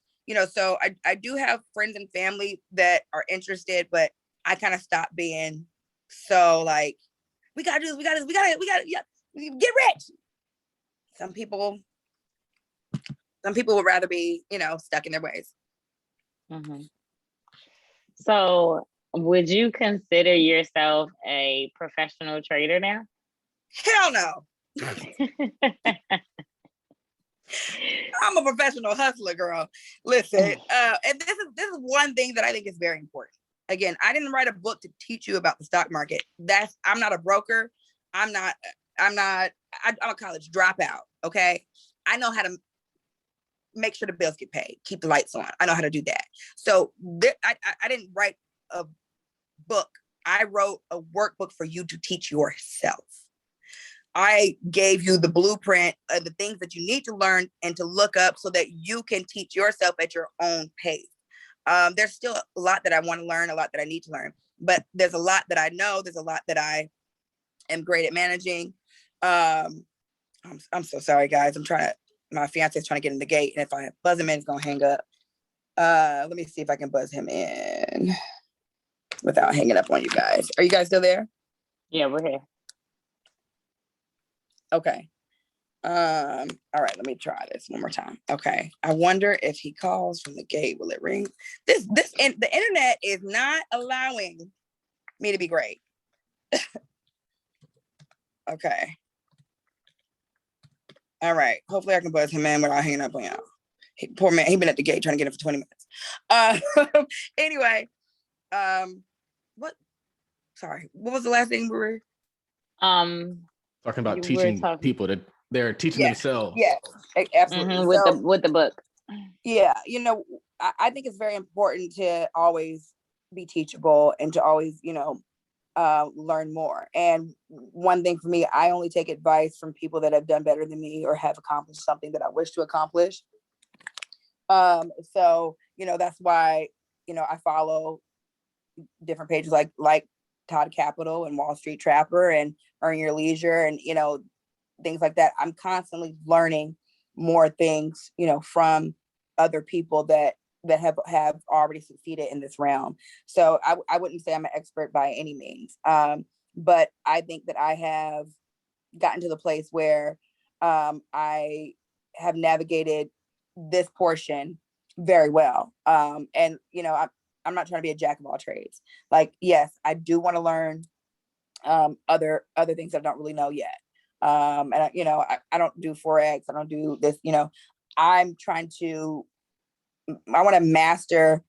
So I do have friends and family that are interested, but I kind of stopped being so like, we gotta do this, we gotta get rich. Some people would rather be, stuck in their ways. Mm-hmm. So would you consider yourself a professional trader now? Hell no. I'm a professional hustler, girl. Listen, and this is one thing that I think is very important. Again, I didn't write a book to teach you about the stock market. I'm not a broker. I'm a college dropout. Okay. I know how to make sure the bills get paid, keep the lights on. I know how to do that. So I didn't write a book. I wrote a workbook for you to teach yourself. I gave you the blueprint of the things that you need to learn and to look up so that you can teach yourself at your own pace. There's still a lot that I want to learn, a lot that I need to learn, but there's a lot that I know. There's a lot that I am great at managing. I'm so sorry, guys. My fiance is trying to get in the gate, and if I buzz him in, it's gonna hang up. Let me see if I can buzz him in without hanging up on you guys. Are you guys still there? Yeah, we're here. Okay. All right, let me try this one more time. Okay. I wonder if he calls from the gate, will it ring? The internet is not allowing me to be great. Okay. All right. Hopefully I can buzz him in without hanging up on y'all. Poor man, he's been at the gate trying to get in for 20 minutes. Anyway, what was the last thing we were? Talking about teaching people that they're teaching themselves. Yeah, absolutely. Mm-hmm, with the book. Yeah, I think it's very important to always be teachable and to always, learn more. And one thing for me, I only take advice from people that have done better than me or have accomplished something that I wish to accomplish. So, that's why, I follow different pages like Todd Capital and Wall Street Trapper and Earn Your Leisure and, things like that. I'm constantly learning more things, from other people that have already succeeded in this realm. So I wouldn't say I'm an expert by any means. But I think that I have gotten to the place where I have navigated this portion very well. And, I'm not trying to be a jack of all trades. Like, yes, I do want to learn other things that I don't really know yet. And I don't do Forex. I don't do this, I'm trying to, I want to master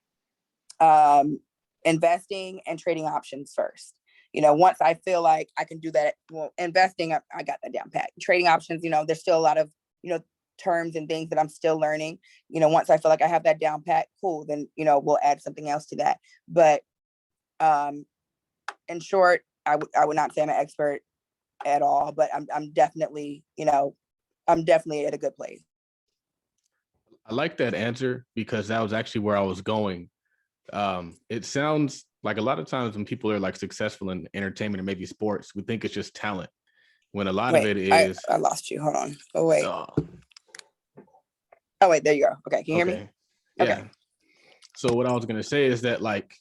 investing and trading options first. Once I feel like I can do that, well, investing, I got that down pat. Trading options, there's still a lot of, terms and things that I'm still learning. Once I feel like I have that down pat, cool, then, we'll add something else to that. But in short, I would not say I'm an expert at all, but I'm definitely, I'm definitely at a good place. I like that answer because that was actually where I was going. It sounds like a lot of times when people are like successful in entertainment or maybe sports, we think it's just talent. When a lot of it is, I lost you. Hold on. Oh wait. oh, Oh wait, there you go. Okay, can you hear me? Yeah. Okay. So what I was gonna say is that like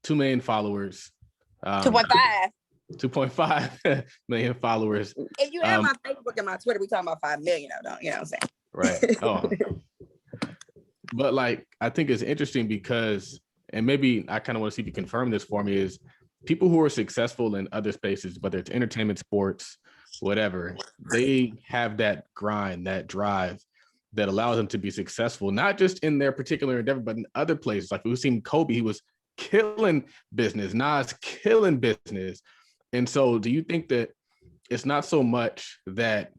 2 million followers, 2.5. 2.5 million followers. If you have my Facebook and my Twitter, we talking about 5 million. Don't you know what I'm saying? Right. Oh. But like, I think it's interesting because, and maybe I kind of want to see if you confirm this for me, is people who are successful in other spaces, whether it's entertainment, sports, whatever, they have that grind, that drive that allows them to be successful, not just in their particular endeavor, but in other places. Like we've seen Kobe, he was killing business, Nas killing business. And so do you think that it's not so much that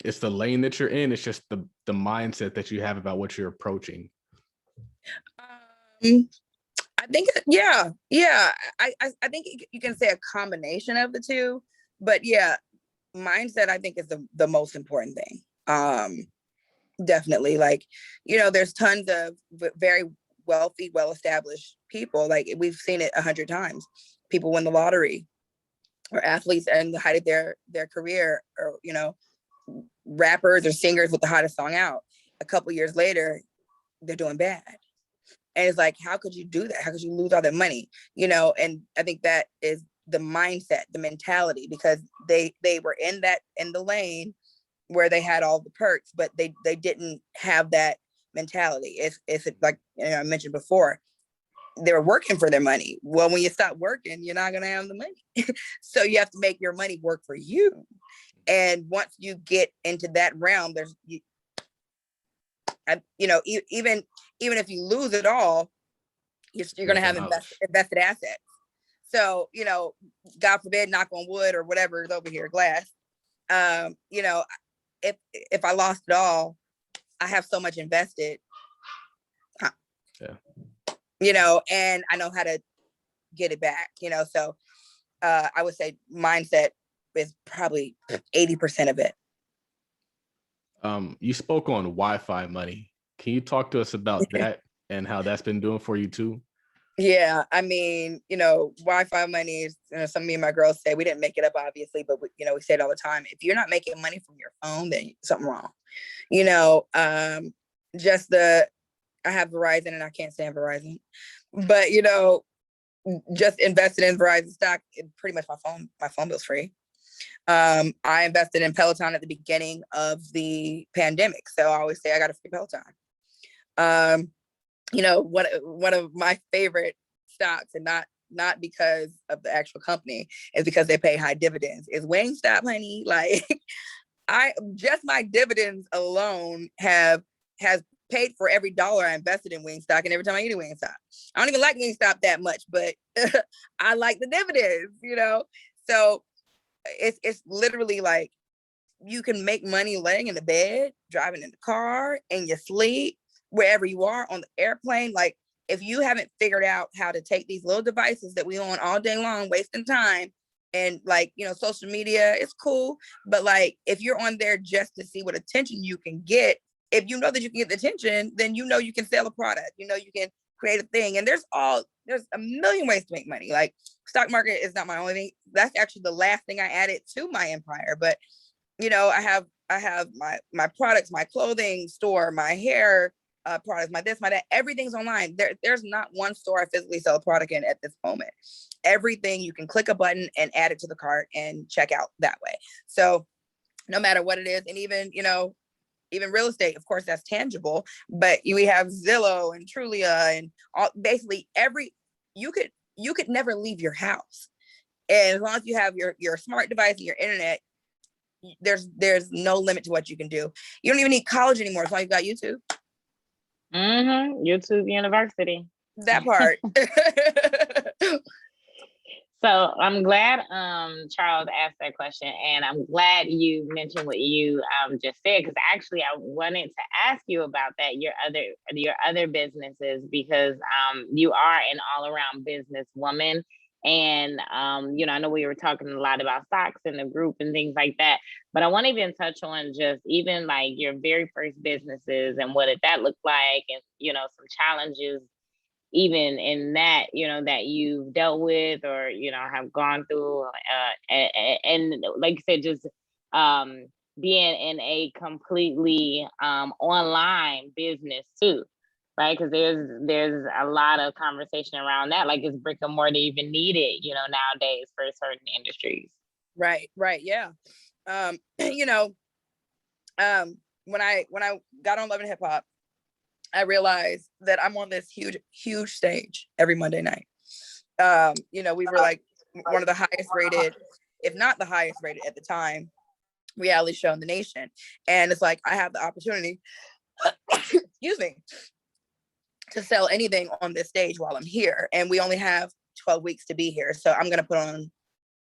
it's the lane that you're in, it's just the mindset that you have about what you're approaching? I think, yeah. I think you can say a combination of the two, but yeah, mindset I think is the most important thing. Definitely, like, there's tons of very wealthy, well-established people, like we've seen it 100 times. People win the lottery, or athletes in the height of their career, or rappers or singers with the hottest song out. A couple years later, they're doing bad. And it's like, how could you do that? How could you lose all that money? And I think that is the mindset, the mentality, because they were in the lane where they had all the perks, but they didn't have that mentality. It's like I mentioned before, they were working for their money. Well, when you stop working, you're not going to have the money. So you have to make your money work for you. And once you get into that realm, even if you lose it all, you're going to have invested assets. So, God forbid, knock on wood or whatever is over here, glass. If I lost it all, I have so much invested. Yeah. And I know how to get it back, so I would say mindset is probably 80% of it. You spoke on Wi-Fi money. Can you talk to us about that and how that's been doing for you too? Yeah, I mean, Wi-Fi money is, some of me and my girls say, we didn't make it up, obviously, but we say it all the time. If you're not making money from your phone, then something wrong. I have Verizon and I can't stand Verizon, but just invested in Verizon stock, pretty much my phone bill's free. I invested in Peloton at the beginning of the pandemic, so I always say I got a free Peloton. One of my favorite stocks, and not because of the actual company, is because they pay high dividends, is Wingstop, honey. Like, my dividends alone has paid for every dollar I invested in Wingstop, and every time I eat a Wingstop. I don't even like Wingstop that much, but I like the dividends, So it's literally like you can make money laying in the bed, driving in the car, in your sleep, wherever you are, on the airplane. Like, if you haven't figured out how to take these little devices that we on all day long, wasting time, and social media is cool, but like, if you're on there just to see what attention you can get, if you know that you can get the attention, then you can sell a product, you can create a thing. And there's a million ways to make money. Like, stock market is not my only thing. That's actually the last thing I added to my empire. But I have my products, my clothing store, my hair products, my this, my that. Everything's online. There's not one store I physically sell a product in at this moment. Everything, you can click a button and add it to the cart and check out that way. So no matter what it is, and even real estate, of course, that's tangible, but we have Zillow and Trulia and all, basically you could never leave your house. And as long as you have your smart device and your internet, there's no limit to what you can do. You don't even need college anymore. As long as you got YouTube. YouTube University. That part. So I'm glad Charles asked that question, and I'm glad you mentioned what you just said, because actually I wanted to ask you about that, your other businesses, because you are an all-around businesswoman. And I know we were talking a lot about stocks in the group and things like that, but I want to even touch on just even like your very first businesses and what did that look like, and some challenges even in that, that you've dealt with or, have gone through, and like you said, just being in a completely online business too, right? Because there's a lot of conversation around that, like is brick and mortar even needed, nowadays for certain industries? Right, yeah. When I got on Love and Hip Hop, I realized that I'm on this huge stage every Monday night. We were like one of the highest rated, if not the highest rated at the time, reality show in the nation. And it's like, I have the opportunity, excuse me, to sell anything on this stage while I'm here. And we only have 12 weeks to be here. So I'm going to put on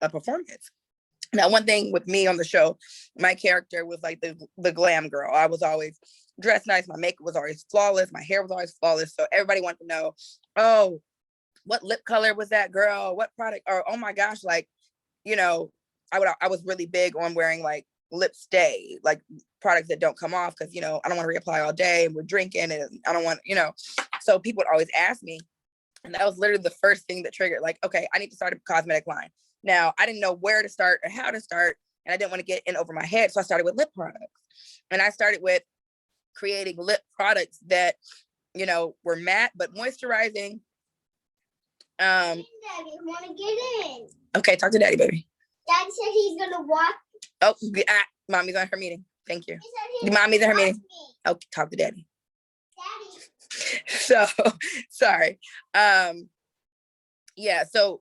a performance. Now, one thing with me on the show, my character was like the glam girl. I was always dressed nice. My makeup was always flawless. My hair was always flawless. So everybody wanted to know, oh, what lip color was that girl? What product? Or, oh my gosh, like, I was really big on wearing like lip stay, like products that don't come off, because, I don't want to reapply all day and we're drinking and I don't want, so people would always ask me. And that was literally the first thing that triggered, like, okay, I need to start a cosmetic line. Now, I didn't know where to start or how to start, and I didn't want to get in over my head. So I started with lip products. And I started with creating lip products that, were matte, but moisturizing. Daddy, want to get in? Okay, talk to Daddy, baby. Daddy said he's going to walk. Oh, Mommy's on her meeting. Thank you. Mommy's in her meeting. Okay, talk to Daddy. Daddy. So, sorry. Yeah, so,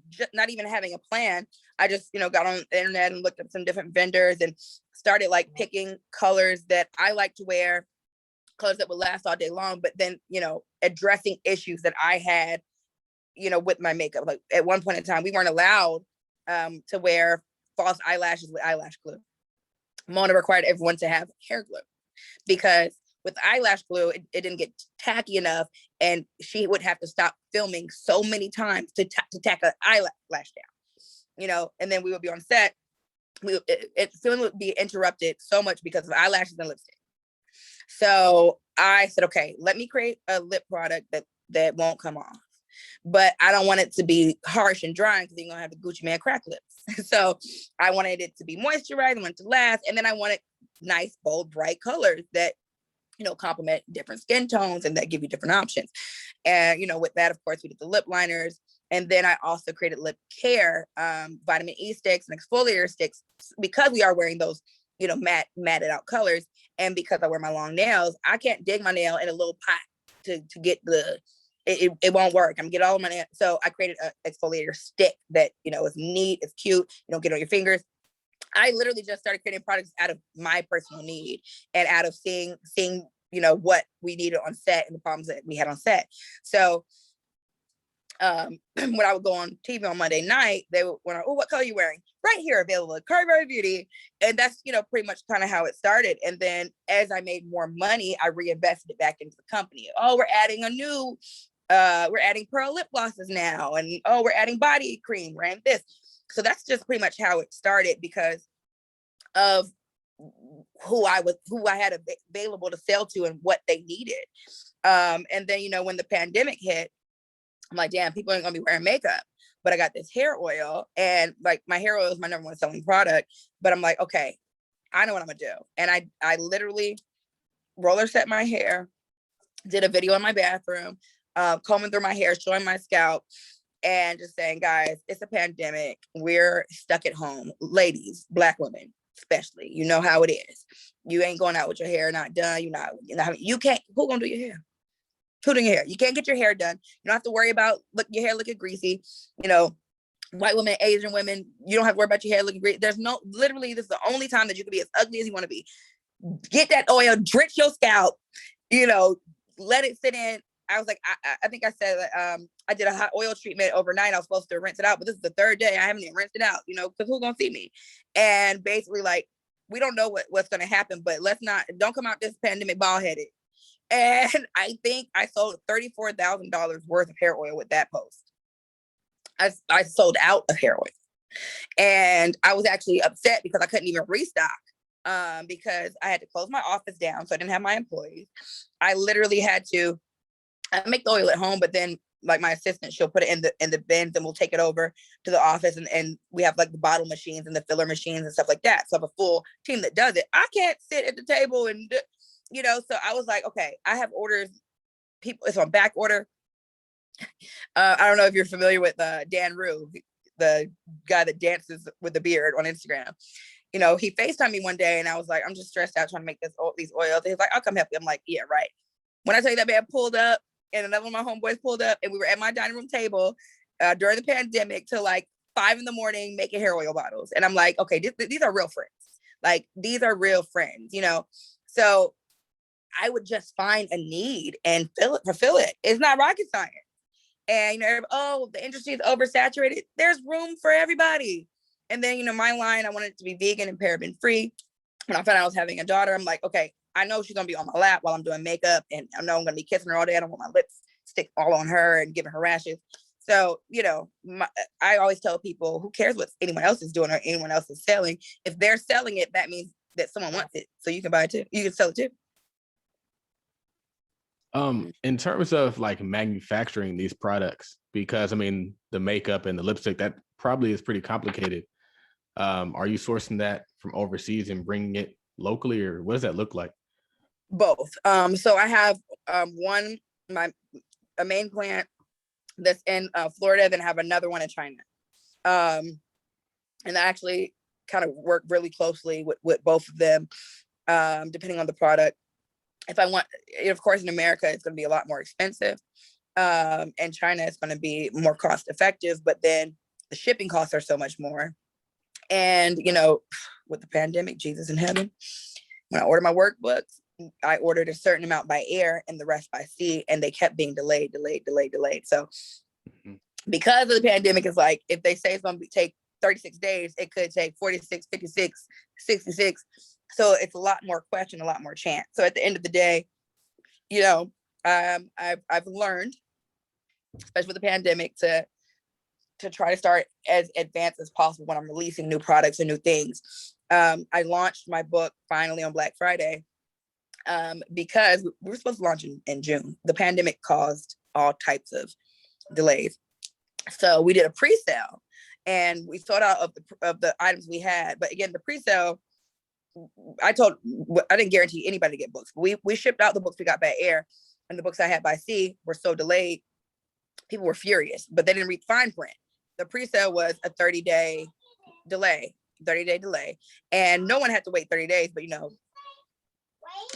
just not even having a plan, I just, got on the internet and looked up some different vendors and started like picking colors that I like to wear, colors that would last all day long, but then, addressing issues that I had, with my makeup. Like at one point in time, we weren't allowed to wear false eyelashes with eyelash glue. Mona required everyone to have hair glue, because with eyelash glue, it didn't get tacky enough, and she would have to stop filming so many times to tack an eyelash down, and then we would be on set. Filming would be interrupted so much because of eyelashes and lipstick. So I said, okay, let me create a lip product that won't come off, but I don't want it to be harsh and dry, because you're gonna have the Gucci Man crack lips. So I wanted it to be moisturized, I wanted it to last, and then I wanted nice, bold, bright colors that complement different skin tones and that give you different options. And, with that, of course, we did the lip liners. And then I also created lip care, vitamin E sticks and exfoliator sticks, because we are wearing those, matted out colors. And because I wear my long nails, I can't dig my nail in a little pot to get it won't work. I'm gonna get all of my nails. So I created an exfoliator stick that, is neat, it's cute, you don't get on your fingers. I literally just started creating products out of my personal need and out of seeing, what we needed on set and the problems that we had on set. So when I would go on TV on Monday night, they would wonder, oh, what color are you wearing? Right here, available at Carberry Beauty. And that's, pretty much kind of how it started. And then as I made more money, I reinvested it back into the company. Oh, we're adding we're adding pearl lip glosses now. And oh, we're adding body cream, right? This. So that's just pretty much how it started, because of who I had available to sell to and what they needed. And then, when the pandemic hit, I'm like, damn, people ain't gonna be wearing makeup, but I got this hair oil, and like my hair oil is my number one selling product. But I'm like, okay, I know what I'm gonna do. And I literally roller set my hair, did a video in my bathroom, combing through my hair, showing my scalp, and just saying, guys, it's a pandemic. We're stuck at home. Ladies, Black women, especially, you know how it is. You ain't going out with your hair not done. You can't, who gonna do your hair? Who doing your hair? You can't get your hair done. You don't have to worry about your hair looking greasy. The white women, Asian women, you don't have to worry about your hair looking great. There's no, literally, this is the only time that you can be as ugly as you want to be. Get that oil, drench your scalp, let it sit in. I was like, I think I said that I did a hot oil treatment overnight. I was supposed to rinse it out, but this is the third day. I haven't even rinsed it out, because who's gonna see me? And basically, like, we don't know what's gonna happen, but don't come out this pandemic bald headed. And I think I sold $34,000 worth of hair oil with that post. I sold out of hair oil. And I was actually upset because I couldn't even restock because I had to close my office down. So I didn't have my employees. I literally had to make the oil at home, but then like my assistant, she'll put it in the bins and we'll take it over to the office. And we have like the bottle machines and the filler machines and stuff like that. So I have a full team that does it. I can't sit at the table and, so I was like, okay, I have orders. It's on back order. I don't know if you're familiar with Dan Rue, the guy that dances with the beard on Instagram. He FaceTimed me one day and I was like, I'm just stressed out trying to make these oils. He's like, I'll come help you. I'm like, yeah, right. When I tell you that man pulled up and another one of my homeboys pulled up and we were at my dining room table during the pandemic till like 5 a.m. making hair oil bottles. And I'm like, okay, these are real friends. Like, these are real friends, So I would just find a need and fulfill it. It's not rocket science. And, the industry is oversaturated. There's room for everybody. And then, my line, I wanted it to be vegan and paraben free. When I found out I was having a daughter, I'm like, okay, I know she's going to be on my lap while I'm doing makeup. And I know I'm going to be kissing her all day. I don't want my lips stick all on her and giving her rashes. So, I always tell people, who cares what anyone else is doing or anyone else is selling? If they're selling it, that means that someone wants it. So you can buy it too. You can sell it too. In terms of like manufacturing these products, because the makeup and the lipstick, that probably is pretty complicated. Are you sourcing that from overseas and bringing it locally, or what does that look like? Both. So I have a main plant that's in Florida, then I have another one in China. And I actually kind of work really closely with both of them, depending on the product. If I want, of course, in America, it's going to be a lot more expensive. And China is going to be more cost effective, but then the shipping costs are so much more. And, with the pandemic, Jesus in heaven, when I ordered my workbooks, I ordered a certain amount by air and the rest by sea, and they kept being delayed. So because of the pandemic, it's like, if they say it's going to take 36 days, it could take 46, 56, 66. So it's a lot more question, a lot more chance. So at the end of the day, I've learned, especially with the pandemic, to try to start as advanced as possible when I'm releasing new products and new things. I launched my book finally on Black Friday because we were supposed to launch in June. The pandemic caused all types of delays. So we did a pre-sale and we sold out of the items we had. But again, the pre-sale, I didn't guarantee anybody to get books. We shipped out the books we got by air, and the books I had by sea were so delayed. People were furious, but they didn't read fine print. The pre-sale was a 30-day delay, and no one had to wait 30 days. But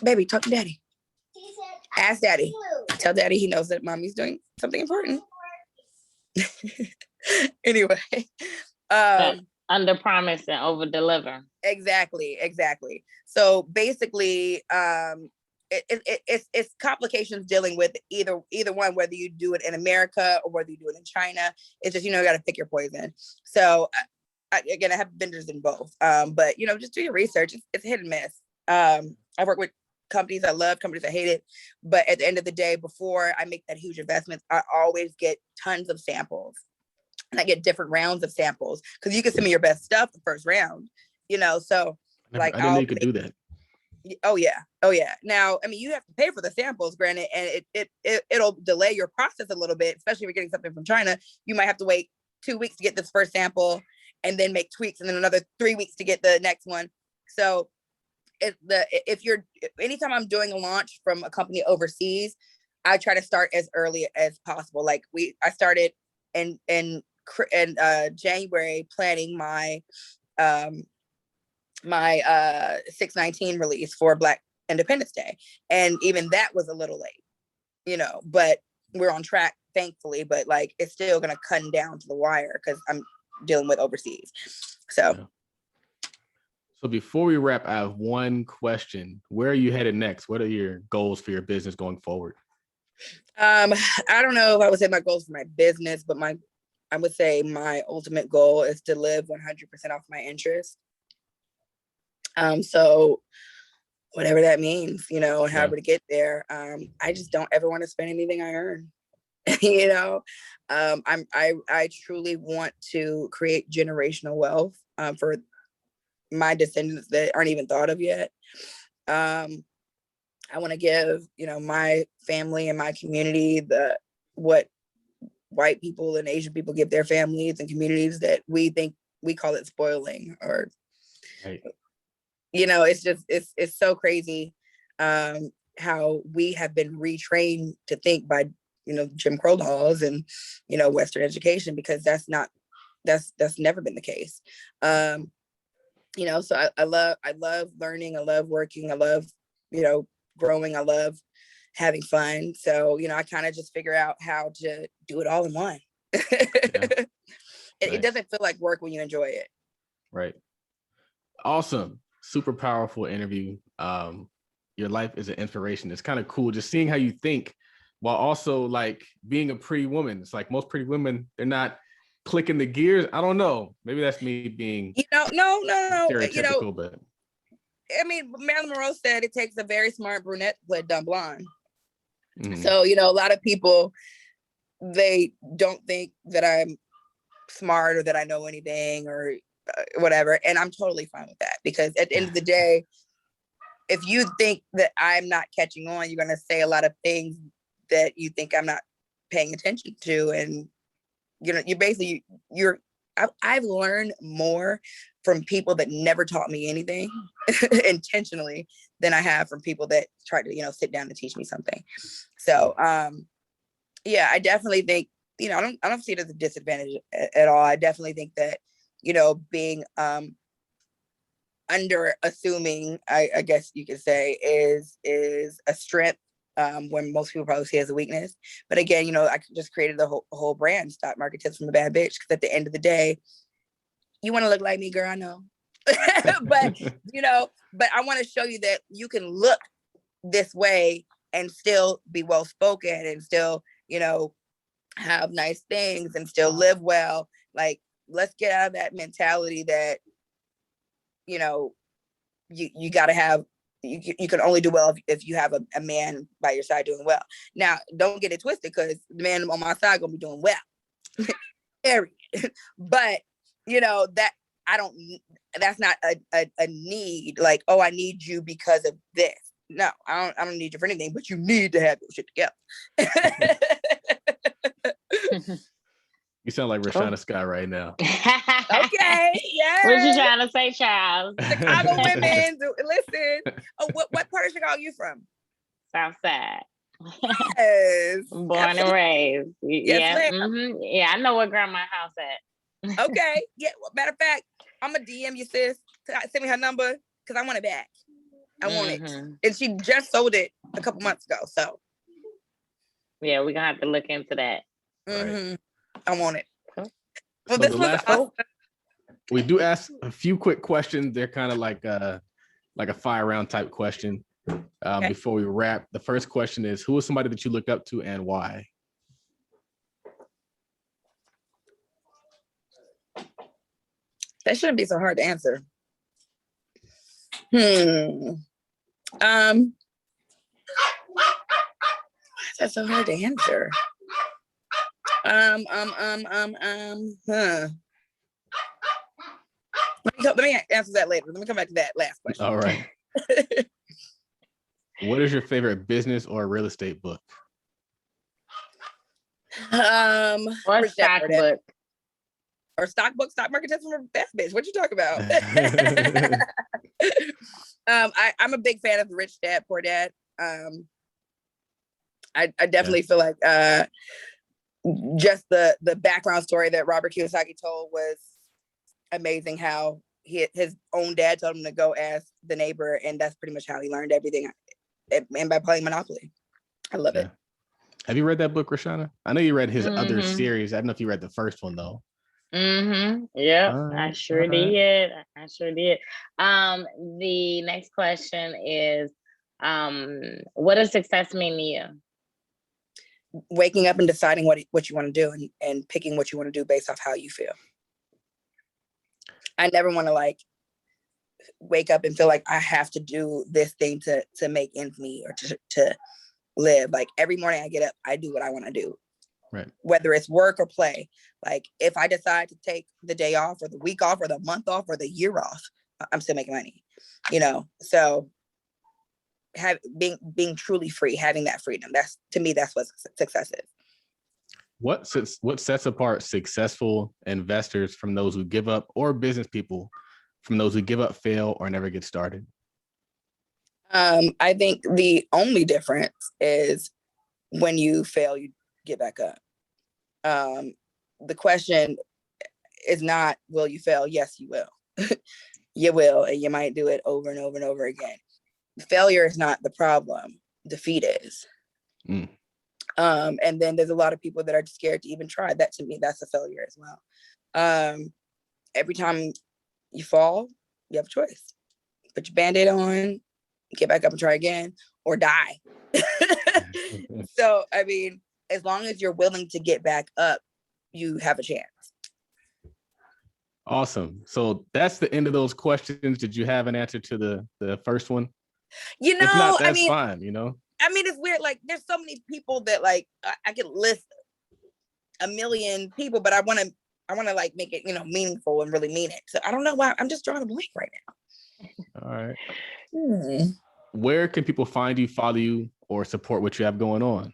baby, talk to daddy. Ask daddy. Tell daddy he knows that mommy's doing something important. Anyway, under promise and over deliver. Exactly. So basically, it's complications dealing with either one, whether you do it in America or whether you do it in China. It's just, you got to pick your poison. So I have vendors in both. But just do your research. It's hit and miss. I work with companies I love, companies I hate it. But at the end of the day, before I make that huge investment, I always get tons of samples. And I get different rounds of samples, because you can send me your best stuff the first round, so I didn't know you could do that. Oh yeah. Now, you have to pay for the samples, granted, and it'll delay your process a little bit, especially if you're getting something from China. You might have to wait 2 weeks to get this first sample and then make tweaks, and then another 3 weeks to get the next one. So anytime I'm doing a launch from a company overseas, I try to start as early as possible. Like I started in January planning my 6/19 release for Black Independence Day, and even that was a little late, but we're on track, thankfully. But like, it's still gonna cut down to the wire, because dealing with overseas. So. Yeah. So before we wrap, I have one question. Where are you headed next? What are your goals for your business going forward? I don't know if I would say my goals for my business, but I would say my ultimate goal is to live 100% off my interest. So whatever that means, you know, and however to get there. I just don't ever want to spend anything I earn. You know, I truly want to create generational wealth for my descendants that aren't even thought of yet. I want to give, you know, my family and my community what white people and Asian people give their families and communities that we call it spoiling, or, Right. you know, it's so crazy how we have been retrained to think by, you know, Jim Crow laws and, you know, Western education, because that's never been the case. You know, so I love learning. I love working. I love, you know, growing. I love having fun. So, you know, I kind of just figure out how to do it all in one. It Nice. doesn't feel like work when you enjoy it. Right. Awesome. Super powerful interview. Your life is an inspiration. It's kind of cool just seeing how you think while also like being a pretty woman. It's like most pretty women, they're not clicking the gears. I don't know. Maybe that's me being, You know, no. stereotypical, You know, but I mean, Marilyn Monroe said it takes a very smart brunette to play a dumb blonde. mhm. So, you know, a lot of people, they don't think that I'm smart or that I know anything or whatever. And I'm totally fine with that, because at the end of the day, if you think that I'm not catching on, you're going to say a lot of things that you think I'm not paying attention to. And, you know, I've learned more from people that never taught me anything intentionally than I have from people that tried to, you know, sit down and teach me something. So, yeah, I definitely think, you know, I don't see it as a disadvantage at all. I definitely think that, you know, being under assuming, I guess you could say, is a strength, when most people probably see it as a weakness. But again, you know, I just created the whole brand, Stock Market Tips from a Bad Bitch, because at the end of the day, you want to look like me, girl, I know. But, you know, but I want to show you that you can look this way and still be well spoken and still, you know, have nice things and still live well. Like, let's get out of that mentality that, you know, you got to have, you can only do well if you have a man by your side doing well. Now, don't get it twisted, because the man on my side gonna be doing well. Period. But, you know, that's not a need, like, oh, I need you because of this. No, I don't need you for anything, but you need to have your shit together. You sound like Rashana Scott right now. Okay, yeah. What you trying to say, Charles? Chicago women, listen. Oh, what part of Chicago are you from? Southside. Yes. Born Absolutely. and raised. Yes, Yeah. ma'am. Yeah, I know where grandma's house at. Okay. Yeah. Well, matter of fact, I'm gonna DM you, sis. Send me her number, because I want it back. I want it. And she just sold it a couple months ago. So yeah, we're gonna have to look into that. I want it. Cool. Well, So this the was last awesome. we do ask a few quick questions. They're kind of like a fire round type question. Okay. Before we wrap, the first question is, who is somebody that you look up to and why? That shouldn't be so hard to answer. Why is that so hard to answer? Let me answer that later. Let me come back to that last question. All right. What is your favorite business or real estate book? Or Rich Dad stock Poor Dad. book. Or stock book, Stock Market Tips from a Bad Bitch. What you talking about? I'm a big fan of Rich Dad Poor Dad. I definitely feel like just the background story that Robert Kiyosaki told was amazing. How his own dad told him to go ask the neighbor, and that's pretty much how he learned everything. And by playing Monopoly, I love it. Have you read that book, Rashana? I know you read his other series. I don't know if you read the first one though. Mm-hmm. Yep, All I right, sure all right. did. I sure did. The next question is, what does success mean to you? Waking up and deciding what you want to do, and picking what you want to do based off how you feel. I never want to like wake up and feel like I have to do this thing to make ends meet or to live. Like every morning I get up, I do what I want to do. Right. Whether it's work or play. Like if I decide to take the day off or the week off or the month off or the year off, I'm still making money. So being truly free, having that freedom, that's, to me, that's what success is. What sets apart successful investors from those who give up, or business people from those who give up, fail, or never get started? I think the only difference is when you fail, you get back up. The question is not, will you fail? Yes, you will. You will, and you might do it over and over and over again. Failure is not the problem. Defeat is. Mm. And then there's a lot of people that are scared to even try. That, to me, that's a failure as well. Every time you fall, you have a choice. Put your Band-Aid on, get back up and try again, or die. So, I mean, as long as you're willing to get back up, you have a chance. Awesome. So that's the end of those questions. Did you have an answer to the first one? If not, that's I mean, fine. It's weird. Like, there's so many people that like I could list a million people, but I want to like make it meaningful and really mean it. So I don't know why I'm just drawing a blank right now. All right. Where can people find you, follow you, or support what you have going on?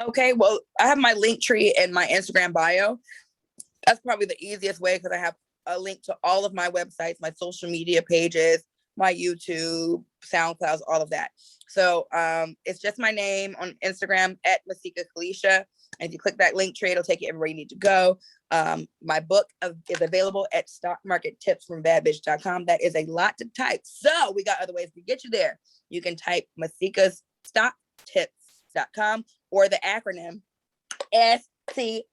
Okay, well, I have my link tree in my Instagram bio. That's probably the easiest way because I have a link to all of my websites, my social media pages, my YouTube, SoundCloud, all of that. So it's just my name on Instagram at Masika Kalisha. And if you click that link tree, it'll take you everywhere you need to go. My book is available at stockmarkettipsfrombadbitch.com. That is a lot to type. So we got other ways to get you there. You can type Masika's stocktips.com or the acronym STFBB.com.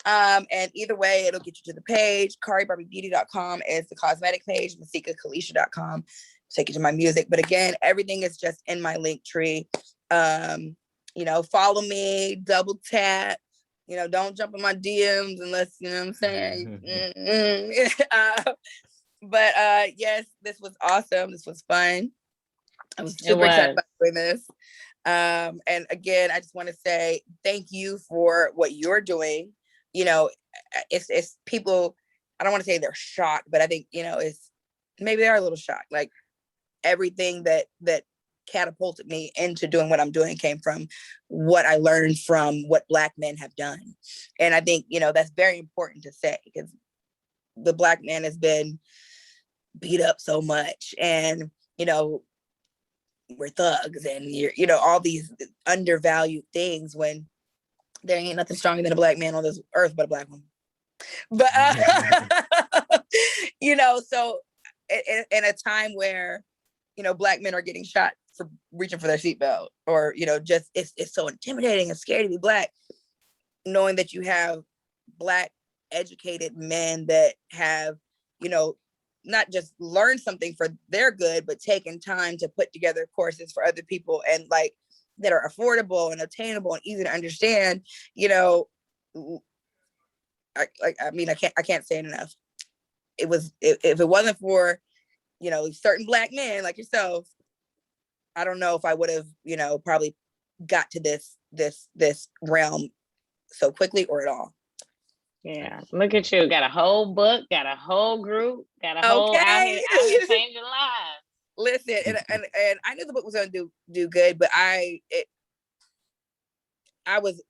And either way, it'll get you to the page. KariBarbieBeauty.com is the cosmetic page. MasikaKalisha.com take you to my music. But again, everything is just in my link tree. Follow me, double tap. Don't jump in my DMs unless, you know what I'm saying? But yes, this was awesome. This was fun. I was super excited about doing this. And again, I just want to say thank you for what you're doing. It's people, I don't want to say they're shocked, but I think, it's maybe they are a little shocked. Like everything that catapulted me into doing what I'm doing came from what I learned from what Black men have done. And I think, that's very important to say because the Black man has been beat up so much and, we're thugs and you're, all these undervalued things when there ain't nothing stronger than a Black man on this earth but a Black woman. But, so in a time where, Black men are getting shot for reaching for their seatbelt or, just it's so intimidating and scary to be Black, knowing that you have Black educated men that have, not just learned something for their good, but taken time to put together courses for other people and like that are affordable and attainable and easy to understand, I can't say it enough. If it wasn't for, certain Black men like yourself, I don't know if I would have, probably got to this realm so quickly or at all. Yeah, look at you. Got a whole book, got a whole group, got a whole out here changing lives. Listen, and I knew the book was gonna do good, but I was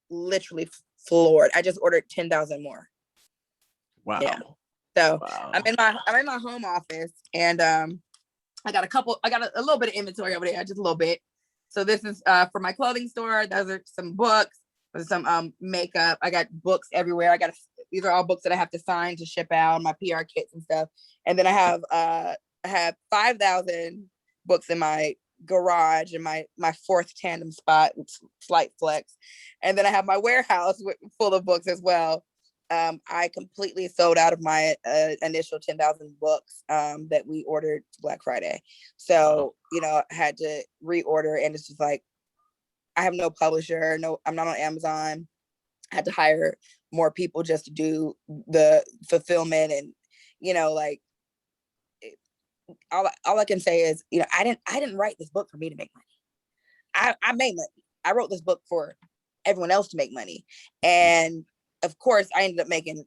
literally floored. I just ordered 10,000 more. Wow. Yeah. So wow. I'm in my home office and I got a little bit of inventory over there, just a little bit. So this is for my clothing store. Those are some books. There's some makeup. I got books everywhere. These are all books that I have to sign to ship out, my PR kits and stuff. And then I have 5,000 books in my garage and my fourth tandem spot, slight flex, and then I have my warehouse full of books as well. I completely sold out of my initial 10,000 books that we ordered Black Friday. So, I had to reorder, and it's just like, I have no publisher, I'm not on Amazon. I had to hire more people just to do the fulfillment, and, all I can say is, I didn't write this book for me to make money. I made money. I wrote this book for everyone else to make money. And of course I ended up making,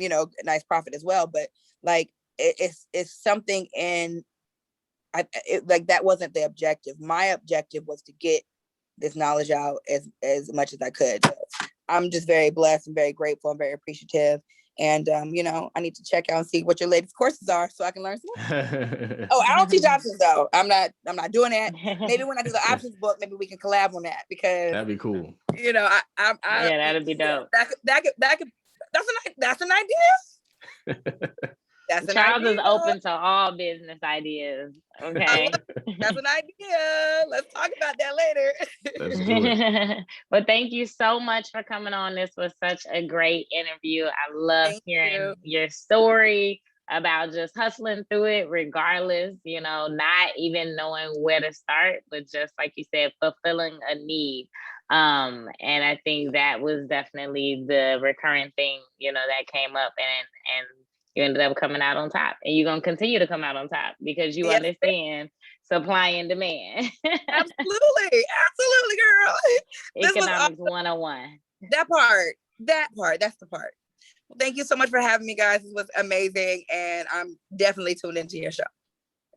a nice profit as well. But like, it's something that wasn't the objective. My objective was to get this knowledge out as much as I could. So I'm just very blessed and very grateful and very appreciative. And, I need to check out and see what your latest courses are so I can learn some more. Oh, I don't teach options though. I'm not doing that. Maybe when I do the options book, maybe we can collab on that, because that'd be cool. Yeah, that'd be dope. That's an idea. Charles is open to all business ideas. Okay. That's an idea. Let's talk about that later. Let's do it. But thank you so much for coming on. This was such a great interview. I love hearing your story about just hustling through it, regardless, not even knowing where to start, but just like you said, fulfilling a need. And I think that was definitely the recurring thing, that came up, and you ended up coming out on top, and you're going to continue to come out on top because you understand supply and demand. Absolutely, girl. Economics 101. That part, that's the part. Well, thank you so much for having me, guys. This was amazing, and I'm definitely tuned into your show.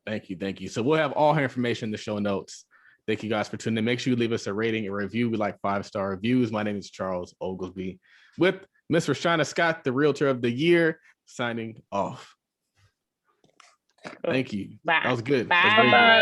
Thank you. So we'll have all her information in the show notes. Thank you guys for tuning in. Make sure you leave us a rating and review. We like 5-star reviews. My name is Charles Oglesby with Miss Rashana Scott, the Realtor of the Year, signing off. Thank you. Bye. That was good. Bye. That was very good.